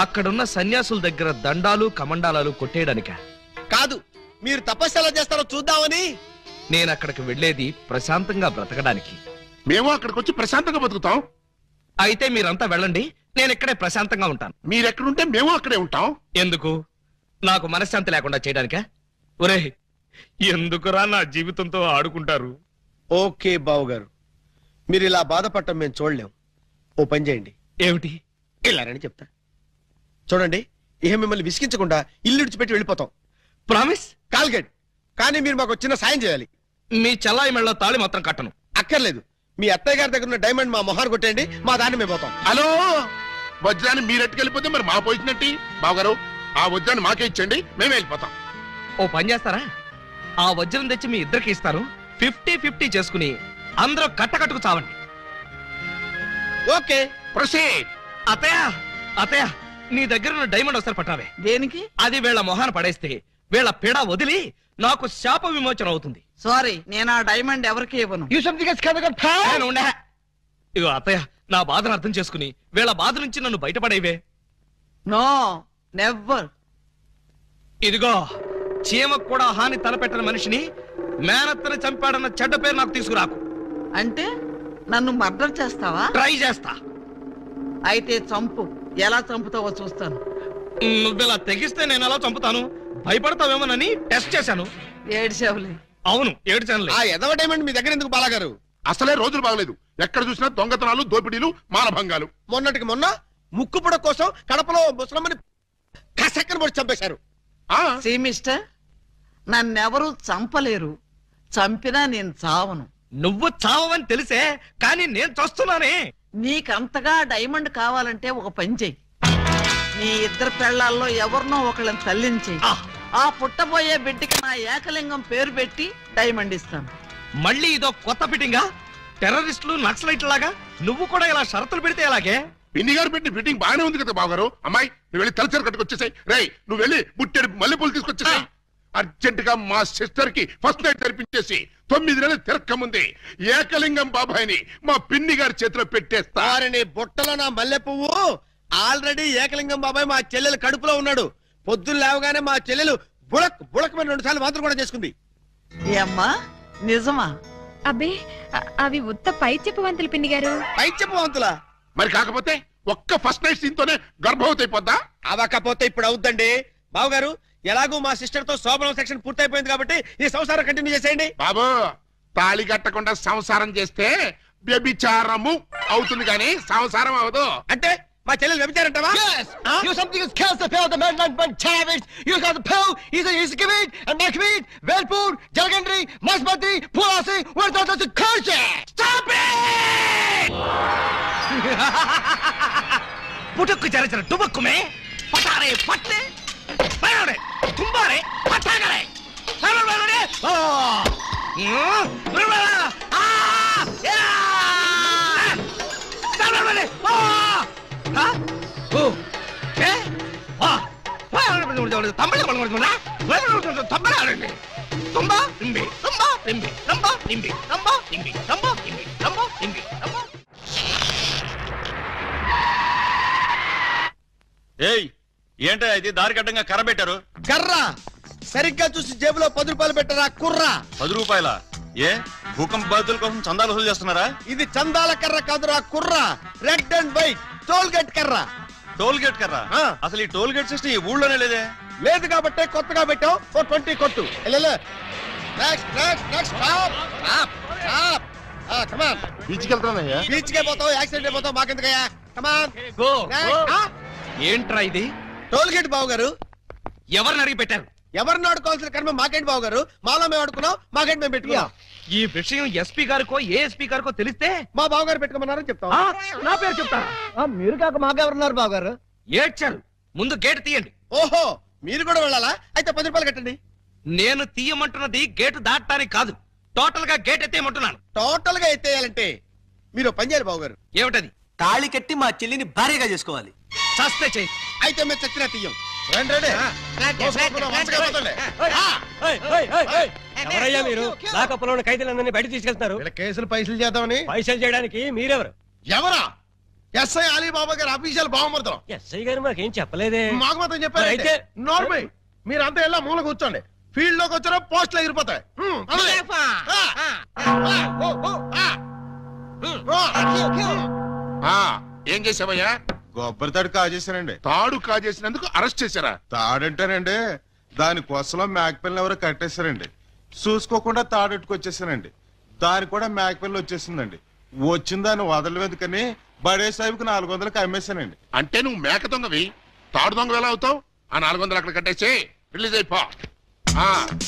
అక్కడున్న సన్యాసుల దగ్గర దండాలు కమండాలాలు కొట్టేయడానిక? కాదు, మీరు తపస్సు ఎలా చేస్తారో చూద్దామని. నేను అక్కడికి వెళ్లేది ప్రశాంతంగా బ్రతకడానికి. మేము అక్కడికి వచ్చి ప్రశాంతంగా బతుకుతాం. అయితే మీరంతా వెళ్ళండి, నేను ఇక్కడే ప్రశాంతంగా ఉంటాను. మీరెక్కడుంటే మేము అక్కడే ఉంటాం. ఎందుకు? నాకు మనశ్శాంతి లేకుండా చేయడానికా? ఒరే, ఎందుకురా నా జీవితంతో ఆడుకుంటారు? ఓకే బావగారు, మీరు ఇలా బాధపడటం మేము చూడలేం. ఓ పని చేయండి. ఏమిటి? ఇలారని చెప్తా. చూడండి, ఇహ మిమ్మల్ని విసిగించకుండా ఇల్లు విడిచిపెట్టి వెళ్ళిపోతాం. ప్రామిస్? కాల్గేట్. కానీ మీరు మాకు చిన్న సాయం చేయాలి. మీ చల్లాయి మెళ్ళ తాళి మాత్రం కట్టను. అక్కర్లేదు, మీ అత్తయ్య గారి దగ్గర ఉన్న డైమండ్ మా మొహాన్ని కొట్టేయండి, మా దాన్ని మేము పోతాం. హలో, వజ్రాన్ని మీరెట్టుకెళ్ళిపోతే మరి మా పోయినట్టి. బావగారు, ఆ వజ్రాన్ని మాకే ఇచ్చండి, మేమే వెళ్ళిపోతాం. ఓ పని చేస్తారా? ఆ వజ్రం తెచ్చి మీ ఇద్దరికి ఇస్తాను. 50-50 చేసుకుని అందరూ కట్టకట్టుకు చావండి. Okay, proceed. అత్తయ్య, అత్తయ్య, నీ దగ్గర ఉన్న డైమండ్ ఒకసారి పట్టావే. దేనికి? అది వీళ్ళ మొహాన పడేస్తే వీళ్ళ పిడ వదిలి నాకు శాప విమోచన అవుతుంది. సారీ, నేను ఆ డైమండ్ ఎవరికి ఇవ్వను. నేను ఉండే. ఇగో అత్తయ్య, నా బాధను అర్థం చేసుకుని వీళ్ళ బాధ నుంచి నన్ను బయటపడేవే. No, never. ఇదిగో, చీమకు కూడా హాని తలపెట్టని మనిషిని మేనత్తని చంపాడన్న చెడ్డ పేరు నాకు తీసుకురాకు. అంటే నన్ను మర్డర్ చేస్తావా? ట్రై చేస్తా. అయితే చంపు. ఎలా చంపుతావో చూస్తాను. నువ్వెలా తెగిస్తే నేను ఎలా చంపుతాను? భయపడతావేమోనని టెస్ట్ చేశాను. ఏడ్చావులే. అవును, ఏడ్చానులే. ఆ ఎదవ డైమండ్ మీ దగ్గర ఎందుకు బాలాగారు? అసలే రోజులు బాగలేదు. ఎక్కడ చూసినా దొంగతనాలు, దోపిడీలు, మానభంగాలు. మొన్నటికి మొన్న ముక్కుపుడ కోసం కడపలో ముసలమ్మని కసక్కన పొడి చంపేశారు. సీ మిస్టర్, నన్నెవరూ చంపలేరు. చంపినా నేను చావను. నువ్వు చావని తెలిసే, కానీ నేను చూస్తున్నానే. నీకంతగా డైమండ్ కావాలంటే ఒక పని చెయ్యి. నీ ఇద్దరు పెళ్లాల్లో ఎవరినో ఒకళ్ళని తల్లించి ఆ పుట్టబోయే బిడ్డకి నా ఏకలింగం పేరు పెట్టి డైమండ్ ఇస్తాను. మళ్ళీ ఇదో కొత్త ఫిట్టింగా? టెర్రరిస్టులు, నక్సలైట్ లాగా నువ్వు కూడా ఇలా షరతులు పెడితే ఎలాగే? పిన్ని గారు పెట్టిన ఫిట్టింగ్ బాగానే ఉంది కదా బావగారు. అమ్మాయి, నువ్వు వెళ్ళి తలచరు కట్టుకొచ్చేసాయి. రై, నువ్వు వెళ్ళి బుట్టెడు మల్లెపూలు తీసుకొచ్చేసాయి. అర్జెంట్ గా మా సిస్టర్ కి ఫస్ట్ నైట్ తెరిపించేసి 9 నెలలు తిరక్కముంది ఏకలింగం బాబాయిని మా పిన్ని గారి చేతిలో పెట్టేస్తా. నీ బుట్టలో నా మల్లె పువ్వు. ఆల్రెడీ ఏకలింగం బాబాయ్ మా చెల్లెలు కడుపులో ఉన్నాడు. పొద్దున్న లేవగానే మా చెల్లెలు బుడక్ బుడకమైన 2 సార్లు మాత్రం కూడా చేసుకుంది. ఏమ్మా, నిజమా? అబ్బే, అవి ఉత్త పై చెప్పవంతులు పిన్ని గారు. పై చెప్పవంతులా? మరి కాకపోతే ఒక్క ఫస్ట్ నైట్ సీన్ తోనే గర్భవతి అయిపోద్దా? అవకపోతే ఇప్పుడు అవుద్దండి. బావగారు, ఎలాగూ మా సిస్టర్ తో శోభనం సెక్షన్ పూర్తయిపోయింది కాబట్టి ఈ సంసారం కంటిన్యూ చేసేయండి. బాబు, తాళి కట్టకుండా సంసారం చేస్తే వ్యభిచారము అవుతుంది కానీ సంసారం అవదు. అంటే మా చెల్లెలు వ్యభిచారంటావా? You something is kills the pill, the man like Chavez. You got the pill. He's Kavit and Nakvit, Velpur, Jalgandri, Masbati, Pulasi. Where's the curse? Stop it! పుట్టుకు చరచర టుబక్కుమే పటారే పట్టే బయలుడే కుంబారే పట్టాగరే బయలుడే. ఓ ఆ యా బయలుడే. ఓ హ ఓ ఏ ఆ బయలుడే తమ్మల కొడుకునా బయలుడే తమ్మలాడండి. తుంబా ఇంబి తుంబా ఇంబి తుంబా ఇంబి తుంబా ఇంబి తుంబా ఇంబి తుంబా ఇంబి తుంబా. ఏయ్, ఏంటో ఇది దారి కట్టంగా కర్ర పెట్టారు? కర్ర సరిగ్గా చూసి జేబులో 10 రూపాయలు పెట్టరా కుర్ర. 10 రూపాయలా? ఏ భూకంప బాధితుల కోసం చందాలు వసూలు చేస్తున్నారా? ఇది చందాల కర్ర కాదురా కుర్ర. Red and white toll gate కర్ర. టోల్ గేట్ కర్ర? అసలు ఈ టోల్ గేట్ సిస్టమ్ ఈ ఊళ్ళోనే లేదే. లేదు కాబట్టి కొత్తగా పెట్టావు. 20 కొట్టు. Next next next stop stop stop. Come on. బీచ్కి వెళ్తానయ్యా. బీచ్ కే పోతావు, యాక్సిడెంట్ అయిపోతావు, మాకెందుకయ్యా? కమాన్. ఏంట్రా ఇది? టోల్ గేట్ బాబు గారు. ఎవరిని అడిగి పెట్టారు? ఎవరిని ఆడుకోవాల్సిన కర్మ మాకేంటి బాబు గారు? మాలో మేము ఆడుకున్నాం, మాకేంటి మేము పెట్టుకున్నాం. ఈ విషయం ఎస్పీ గారికో ఏఎస్పీ గారికో తెలిస్తే మా బాబు గారు పెట్టుకోమన్నారని చెప్తాం. నా పేరు చెప్తారా? మీరు కాక మాకెవరున్నారు బాబు గారు? ఏడ్చారు. ముందు గేట్ తీయండి. ఓహో, మీరు కూడా వెళ్ళాలా? అయితే 10 రూపాయలు కట్టండి. నేను తీయమంటున్నది గేటు దాటడానికి కాదు, టోటల్ గా గేట్ ఎత్తేయమంటున్నాను. టోటల్ గా ఎత్తేయాలంటే మీరు పని చేయాలి బాబు గారు. ఏమిటది? తాళి కట్టి మా చెల్లిని భార్యగా చేసుకోవాలి. చస్తే చెయ్యి. అయితే మేము చచ్చినా తీయం. ఎవరయ్యా మీరు? లాకప్లో ఉన్న ఖైదీలందరినీ బయట తీసుకెళ్తున్నారు. కేసులు పైసలు చేద్దామని. పైసలు చేయడానికి మీరెవరు? ఎవరా? ఎస్ఐ అలీబాబా గారు అఫీషియల్ బావమర్దం. ఎస్ఐ గారు మాకేం చెప్పలేదే. మాకు మాత్రం చెప్పారు. అయితే నార్మల్ మీరంతా ఎలా మూల కూర్చోండి. ఫీల్డ్ లోకి వచ్చారో పోస్టులు ఎగిరిపోతాయి. ఏం చేసావయ్యా? కొబ్బరి తాడు కాజేశానండి. తాడు కాజేసినందుకు అరెస్ట్ చేశారా? తాడంటానండి, దాని కొసలో మేకపిల్లని ఎవరో కట్టేశారండి. చూసుకోకుండా తాడెట్టుకొచ్చేసానండి. దాని కూడా మేకపిల్ల వచ్చేసిందండి. వచ్చిన దాన్ని వదలవేదుకని బడే సాహిబ్కి 400కి అమ్మేశానండి. అంటే నువ్వు మేక దొంగవి, తాడు దొంగ ఎలా అవుతావు? ఆ 400 అక్కడ కట్టేసి రిలీజ్ అయిపో.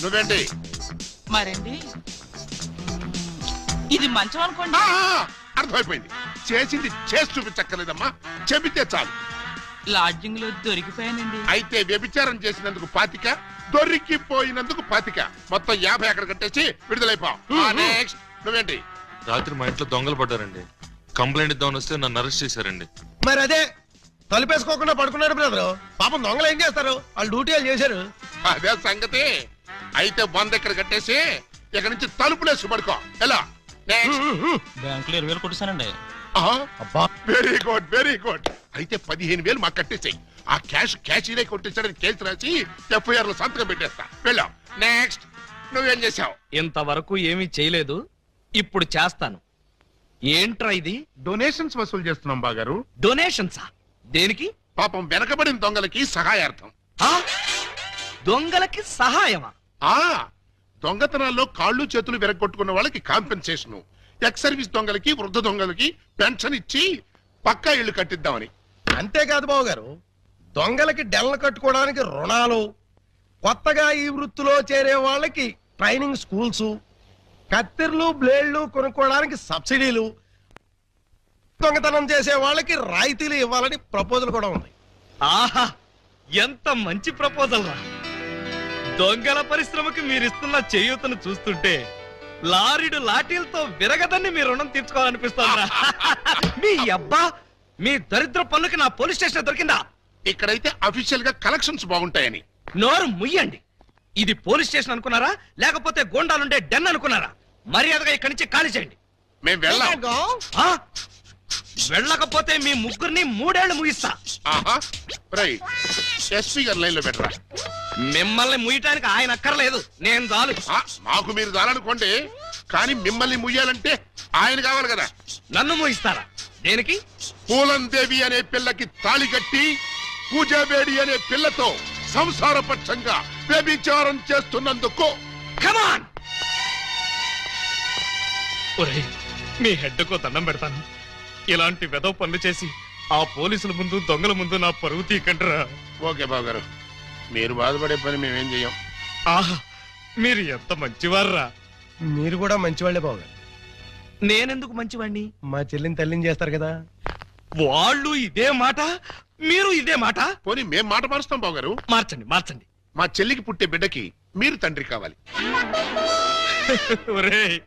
నువ్వేంటి మరండి ఇది మంచం అనుకోండి. అర్థమైపోయింది. చేసింది చేసి చూపించక్కర్లేదమ్మా, చెబితే చాలు. లాడ్జింగ్ లో దొరికిపోయానండి. అయితే వ్యభిచారం చేసినందుకు 25, దొరికిపోయినందుకు 25, మొత్తం 50 అక్కడ కట్టేసి విడుదలైపో. నెక్స్ట్ నువ్వేంటి? రాత్రి మా ఇంట్లో దొంగలు పడ్డారండి. కంప్లైంట్ ఇద్దామని వస్తే నన్ను అరెస్ట్ చేశారండి. మరి అదే తలుపేసుకోకుండా పడుకున్నాడు బ్రదరు. పాపం దొంగలు ఏం చేస్తారు? వాళ్ళు డ్యూటీ వాళ్ళు చేశారు. అదే సంగతి. అయితే 100 ఇక్కడ కట్టేసి ఇక్కడ నుంచి తలుపులేసి పడుకో. ఎలా? బ్యాంకులో 20,000 కొట్టేశానండి. Very good, very good. అయితే 15,000 మాకు కట్టేసాయి. ఆ క్యాష్ కొట్టేసాడని కేసు రాసి FIR లో సంతకం పెట్టేస్తా. వెళ్ళాం. నెక్స్ట్ నువ్వేం చేసావు? ఇంతవరకు ఏమీ చేయలేదు, ఇప్పుడు చేస్తాను. ఏంట్రా ఇది? డొనేషన్స్ వసూలు చేస్తున్నాం బాగారు. డొనేషన్సా? దేనికి? పాపం వెనకబడిన దొంగలకి సహాయార్థం. దొంగలకి సహాయమా? దొంగతనాల్లో కాళ్ళు చేతులు వెరగొట్టుకున్న వాళ్ళకి కాంపెన్సేషన్, ఎక్స్ సర్వీస్ దొంగలకి, వృద్ధ దొంగలకి పెన్షన్ ఇచ్చి పక్కా ఇళ్లు కట్టిద్దామని. అంతేకాదు బాబు గారు, దొంగలకి డెల్ల కట్టుకోవడానికి రుణాలు, కొత్తగా ఈ వృత్తిలో చేరే వాళ్ళకి ట్రైనింగ్ స్కూల్స్, కత్తిర్లు బ్లేడ్లు కొనుక్కోవడానికి సబ్సిడీలు, దొంగతనం చేసే వాళ్ళకి రాయితీలు ఇవ్వాలని ప్రపోజల్ కూడా ఉంది. ఆహా, ఎంత మంచి ప్రపోజల్ రా! దొంగల పరిశ్రమకి మీరిస్తున్న చేయూతను చూస్తుంటే లారీడు లాఠీలతో విరగదని మీ రుణం తీర్చుకోవాలనిపిస్తోందా? మీ అబ్బా, మీ దరిద్ర పనులకి నా పోలీస్ స్టేషన్ దొరికిందా? ఇక్కడైతే అఫీషియల్ గా కలెక్షన్స్ బాగుంటాయని. నోరు ముయ్యండి. ఇది పోలీస్ స్టేషన్ అనుకున్నారా, లేకపోతే గోండాలుండే డెన్ అనుకున్నారా? మర్యాదగా ఇక్కడి నుంచి ఖాళీ చేయండి. మేము వెళ్ళాం. వెళ్ళకపోతే మీ ముగ్గురిని 3 ఏళ్లు ముగిస్తా. ఎస్పీ గారు లైన్ లో పెట్టరా. మిమ్మల్ని ముయ్యటానికి ఆయన అక్కర్లేదు, నేను చాలు. మాకు మీరు చాలనుకోండి, కానీ మిమ్మల్ని ముయ్యాలంటే ఆయన కావాలి కదా. నన్ను ముయిస్తారా? దేనికి? పూలందేవి అనే పిల్లకి తాళి కట్టి పూజాబేడి అనే పిల్లతో సంసారపక్షంగా వ్యభిచారం చేస్తున్నందుకు. కమాన్! ఒరేయ్, మీ హెడ్కో దండం పెడతాను. ఇలాంటి వెదవ పనులు చేసి ఆ పోలీసుల ముందు, దొంగల ముందు నా పరువు తీకంటరా. ఓకే బాబు గారు, మీరు బాధపడే పని మేమేం చెయ్యం. ఆహా, మీరు ఎంత మంచివారా. మీరు కూడా మంచివాళ్లే బాబు గారు. నేనెందుకు మంచివాణ్ణి? మా చెల్లిని తల్లిని చేస్తారు కదా. వాళ్ళు ఇదే మాట, మీరు ఇదే మాట. పోనీ మేం మాట మారుస్తాం బాబు గారు. మార్చండి, మార్చండి. మా చెల్లికి పుట్టే బిడ్డకి మీరు తండ్రి కావాలి. ఒరేయ్,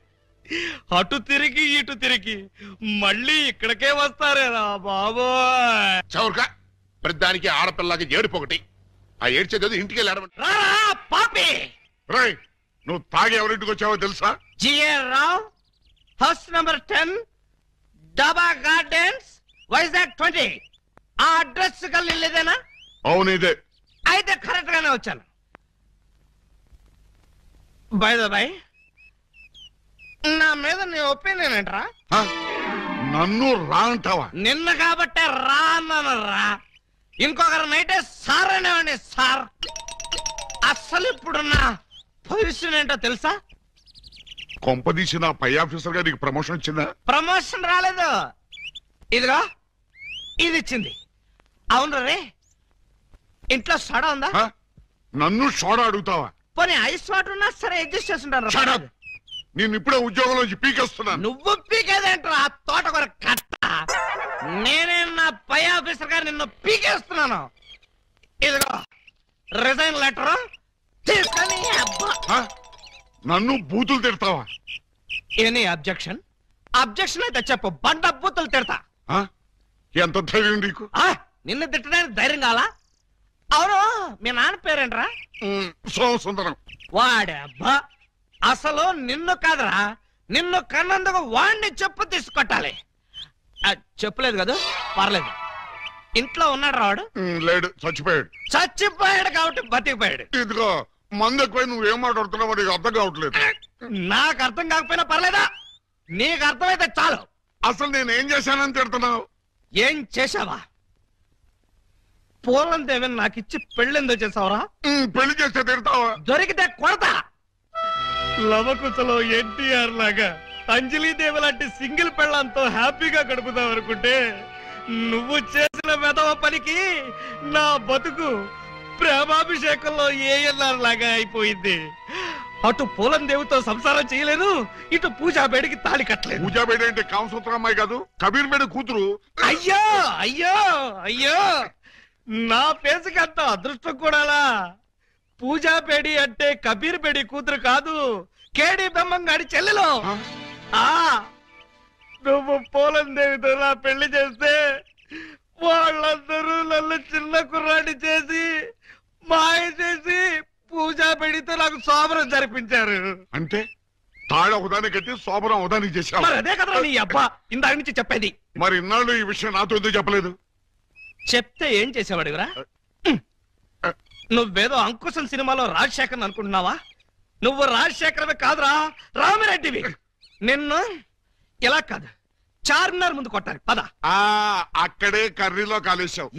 అటు తిరిగి ఇటు తిరిగి మళ్ళీ ఇక్కడికే వస్తారేరా బాబోయ్. చౌర్గా ప్రతిదానికి ఆడపిల్లకి ఏడుపు. ఆ ఏడ్చేది ఇంటికి పాపి. రై, నువ్వు తాగి ఎవరింటికి వచ్చావో తెలుసా? జిఆర్ రావు, హౌస్ నంబర్ 10, డబా గార్డెన్స్, వైజాగ్ 20. ఆ అడ్రస్ కలిదేనా? అవును, ఇదే. అయితే కరెక్ట్ గానే వచ్చాను. బై ద బై, నా మీద నీ ఒపీనియన్ ఏంట్రా? నన్ను రా అంటావా? నిన్న కాబట్టే రా అన్నాను రా. ఇంకొకరు నైటే సార్ అనేవాడిని సార్. అస్సలు ఇప్పుడున్న పొజిషన్ ఏంటో తెలుసా? కొంపదీసి నా పై ఆఫీసర్ గా నీకు ప్రమోషన్ వచ్చిందా? ప్రమోషన్ రాలేదు. ఇదిగో ఇది ఇచ్చింది. అవును రే, ఇంట్లో సోడా ఉందా? నన్ను సోడా అడుగుతావా? పోనీ ఐస్ వాటర్ ఉన్నా సరే అడ్జస్ట్ చేస్తుంటాను. నేను ఇప్పుడే ఉద్యోగంలోంచి పీకేస్తున్నాను. నువ్వు పీకేదేంట్రా తోటకూర కట్ట? నేనే నా పై ఆఫీసర్ గారు నిన్ను పీకేస్తున్నాను. ఇదిగో రిజైన్ లెటర్ తీసుకొని. నన్ను బూతులు తిడతావా? Any objection? అబ్జెక్షన్ అయితే చెప్పు, బండ బూతులు తిడతా. ఎంత ధైర్యం నీకు? నిన్ను తిట్టడానికి ధైర్యం కావాలా? అవును, మీ నాన్న పేరేంట్రా? సోమసుందరం. వాడబ్బా, అసలు నిన్ను కాదురా, నిన్ను కన్నందుకు వాడిని చెప్పు తీసుకొట్టాలి. చెప్పలేదు కదా, పర్లేదు. ఇంట్లో ఉన్నాడు రావాడు? లేడు, చచ్చిపోయాడు. చచ్చిపోయాడు కాబట్టి బతికిపోయాడు. ఇదిగో మందు ఎక్కువ నువ్వేం మాట్లాడుతున్నావు నీకు అర్థం కావట్లేదు. నాకు అర్థం కాకపోయినా పర్లేదా? నీకు అర్థమైతే చాలు. అసలు నేనేం చేశానని తిడుతున్నావు? ఏం చేశావా? పూలం దేవిని నాకు ఇచ్చి పెళ్ళెందో చేసావురా? పెళ్లి చేస్తే తిడతావా? దొరికితే కొడతా. లవకుశలో ఎన్టీఆర్ లాగా అంజలీదేవి లాంటి సింగిల్ పెళ్ళంతో హ్యాపీగా గడుపుదాం అనుకుంటే నువ్వు చేసిన వెధవ పనికి నా బతుకు ప్రేమాభిషేకంలో ఏఎన్ఆర్ లాగా అయిపోయింది. అటు పూలం దేవుతో సంసారం చేయలేను, ఇటు పూజాబేడికి తాళి కట్టలేదు. పూజాబేడి అంటే కామసూత్ర అమ్మాయి కాదు, కబీర్ బేడి కూతురు. అయ్యో అయ్యో అయ్యో, నా ఫేసుకి అంత అదృష్టం కూడాలా? పూజాబేడి అంటే కబీర్ బేడి కూతురు కాదు, కేడి బ్రహ్మంగాడి చెల్లెలు. నువ్వు పూలం దేవితో నా పెళ్లి చేస్తే వాళ్ళందరూ నన్ను చిన్న కుర్రాడి చేసి మాయ చేసి పూజాబేడితో నాకు శోభనం జరిపించారు. అంటే తాళ ఉదానికి కట్టి శోభనం ఉదానికి చేశావు. మరి అదే కదా నీ అబ్బా ఇందాక నుంచి చెప్పేది. మరి ఇన్నాళ్ళు ఈ విషయం నాతో ఎందుకు చెప్పలేదు? చెప్తే ఏం చేసేవాడురా? నువ్వేదో అంకుశం సినిమాలో రాజశేఖర్ అనుకుంటున్నావా? నువ్వు రాజశేఖరమే కాదురా, రామిరెడ్డివి. నిన్ను ఇలా కాదు, చార్మినార్ ముందు కొట్టాలి. పద. అక్కడే కర్రీలో కాలేశావు.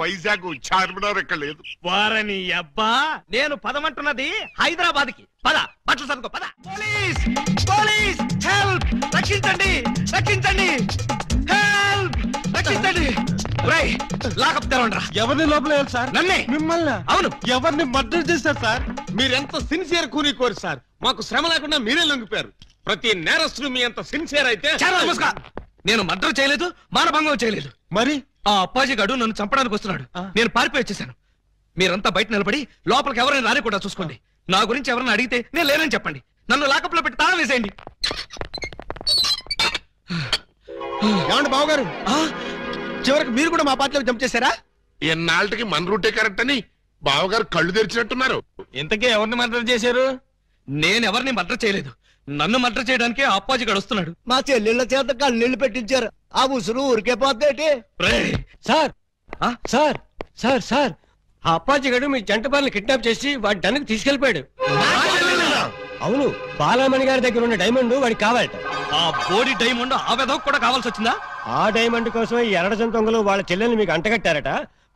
వైజాగ్ చార్మినార్ ఎక్కడ లేదు. వారని అబ్బా, నేను పదమంటున్నది హైదరాబాద్ కి. పద, బట్టలు సర్దుకో. పద. Police police, help! రక్షించండి రక్షించండి, హెల్ప్! రక్షించండి. లాకప్ తెరవండి. ఎవరిని లోపల సార్? నన్నే. మిమ్మల్ని? అవును. ఎవరిని మర్డర్ చేశారు సార్? మీరెంత సిన్సియర్ కూని సార్. మాకు శ్రమ లేకుండా మీరే లొంగిపోయారు. ప్రతి నేరస్తులు మీ అంత సిన్సియర్ అయితే. నేను మర్డర్ చేయలేదు, మానభంగం చేయలేదు. మరి ఆ అప్పాజీ గాడు నన్ను చంపడానికి వస్తున్నాడు. నేను పారిపోయి వచ్చేసాను. మీరంతా బయట నిలబడి లోపలికి ఎవరైనా రాని కూడా చూసుకోండి. నా గురించి ఎవరైనా అడిగితే నేను లేనని చెప్పండి. నన్ను లాకప్ లో పెట్టి తాళం వేసేయండి. ఏమండి బావగారు, చివరికి మీరు కూడా మా పార్టీలో జంప్ చేశారా? ఎన్నాళ్ళకి మన రూటే కరెక్ట్ అని బావగారు కళ్ళు తెరిచినట్టున్నారు. ఇంతకే ఎవరిని మర్డర్ చేశారు? నేను ఎవరిని మర్డర్ చేయలేదు. నన్ను మర్డర్ చేయడానికి అప్పాజీ గడు వస్తున్నాడు. మా చెల్లెళ్ళ చేత కళ్ళీళ్ళు పెట్టించారు. ఆ ఉసురు ఊరికే పోతేటి. సార్ సార్ సార్ సార్, ఆ అప్పాజీ గడు మీ జంట బాలను కిడ్నాప్ చేసి వాడి డన్నుకు తీసుకెళ్లిపోయాడు. అవును, బాలామణి గారి దగ్గర ఉన్న డైమండ్ వాడికి కావాలట. ఆ బోడి డైమండ్ ఆ వెధవ కూడా కావాల్సి వచ్చిందా? ఆ డైమండ్ కోసమే ఈ ఎర్రజం దొంగలు వాళ్ళ చెల్లెల్ని మీకు అంటగట్టారట.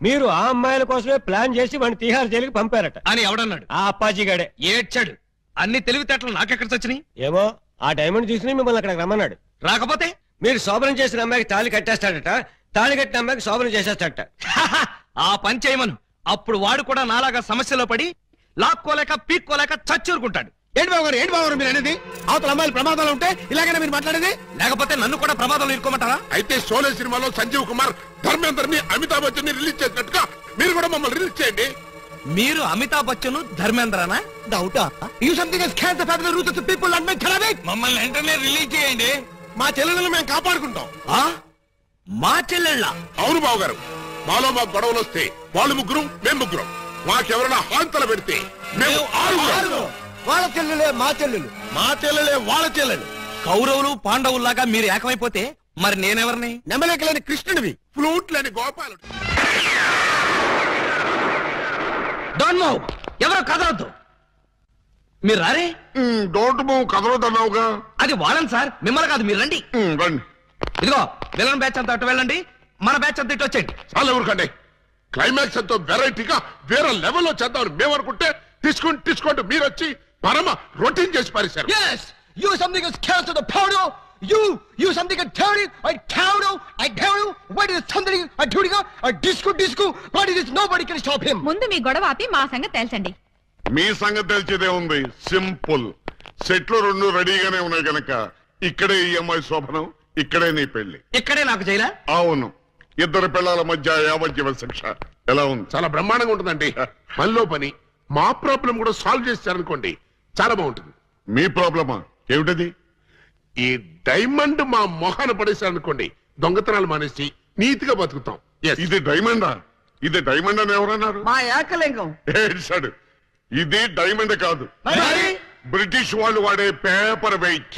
మీరు ఆ అమ్మాయిల కోసమే ప్లాన్ చేసి వాడిని తిహార్ జైలుకి పంపారట అని ఎవడన్నాడు? ఆ అప్పాజీ గడే. ఏడ్చాడు. అన్ని తెలివితేటలు నాకెక్కడ చచ్చినాయి? ఏమో, ఆ డైమండ్ తీసుకుని మిమ్మల్ని అక్కడికి రమ్మన్నాడు. రాకపోతే మీరు శోభనం చేసిన అమ్మాయికి తాళి కట్టేస్తాడట, తాళి కట్టిన అమ్మాయికి శోభనం చేసేస్తాడట. ఆ పని చేయమను. అప్పుడు వాడు కూడా నాలాగా సమస్యలో పడి లాక్కోలేక పీక్కోలేక చచ్చూరుకుంటాడు. ఏంటి బావగారు మీరు అనేది? అవతల అమ్మాయిలు ప్రమాదాలు ఉంటే ఇలాగైనా మీరు మాట్లాడేది? లేకపోతే నన్ను కూడా ప్రమాదంలో ఇరుకోమంటారా? అయితే షోలే సినిమాలో సంజీవ్ కుమార్ ధర్మేందర్ని అమితాబ్ బచ్చన్ ని రిలీజ్ చేసినట్టుగా మీరు కూడా మమ్మల్ని రిలీజ్ చేయండి. మీరు అమితాబ్ బచ్చన్ ధర్మేంద్రనా? డౌటా? You something has can the family root of the people and make ఖరాబ్. మమ్మల్ని వెంటనే రిలీజ్ చేయండి. మా చెల్లెలను మేము కాపాడుకుంటాం. మా చెల్లెళ్ళ? అవును బావగారు, మాలో మాకు గొడవలు వస్తే వాళ్ళు ముగ్గురు, మేము ముగ్గురం. మాకెవరైనా హాంతలు పెడితే మేము ఆరుగురు. వాళ్ళ చెల్లెలే మా చెల్లెలు, మా చెల్లెలే వాళ్ళ చెల్లెలు. కౌరవులు పాండవుల్లాగా మీరు ఏకమైపోతే మరి నేనెవరిని? నెమలేకలేని కృష్ణుడివి, ఫ్లూట్ లేని గోపాలుడు. డోంట్ మూవ్, ఎవరో కదలొద్దు. మీరు రారే? డోంట్ మూవ్, కదలొద్దన్నావుగా. అది వాళ్ళని సార్, మిమ్మల్ని కాదు. మీరు రండి. ఇదిగో విలన్ బ్యాచ్ అంతా అటు వెళ్ళండి, మన బ్యాచ్ అంతా ఇటు వచ్చేయండి. చాలా ఊరుకండి. క్లైమాక్స్ ఎంతో వెరైటీగా వేరే లెవెల్లో చేద్దామని మేము అనుకుంటే తీసుకుంటూ మీరు వచ్చి పరమ రొటీన్ చేసి పారేశారు. You something is cancer the powder. You something a dirty. I tell you. What is something a dirty? A disco. What is this? Nobody can stop him. ముందు మీ గొడవ ఆపి మా సంగతి తేల్చండి. మీ సంగతి తెలిసేదే ఉంది. సింపుల్. సెట్లు 2 రెడీగానే ఉన్నాయి గనక ఇక్కడే ఈ అమ్మాయి శోభనం, ఇక్కడే నీ పెళ్లి. ఇక్కడే నాకు జైలా? అవును. 2 పిల్లల మధ్య యావజ్జీవ శిక్ష. ఎలా ఉంది? చాలా బ్రహ్మాండంగా ఉంటుందండి. మనలో పని మా ప్రాబ్లం కూడా సాల్వ్ చేస్తారనుకోండి, చాలా బాగుంటుంది. మీ ప్రాబ్లమా ఏమిటది? ఈ డైమండ్ మా మొహాన పడేశారనుకోండి, దొంగతనాలు మానేసి నీతిగా బతుకుతాం. ఇది డైమండా? ఇది డైమండ్ అని ఎవరన్నారు? మా ఏకలింగం. ఇది డైమండ్ కాదు, బ్రిటిష్ వాళ్ళు వాడే పేపర్ వెయిట్.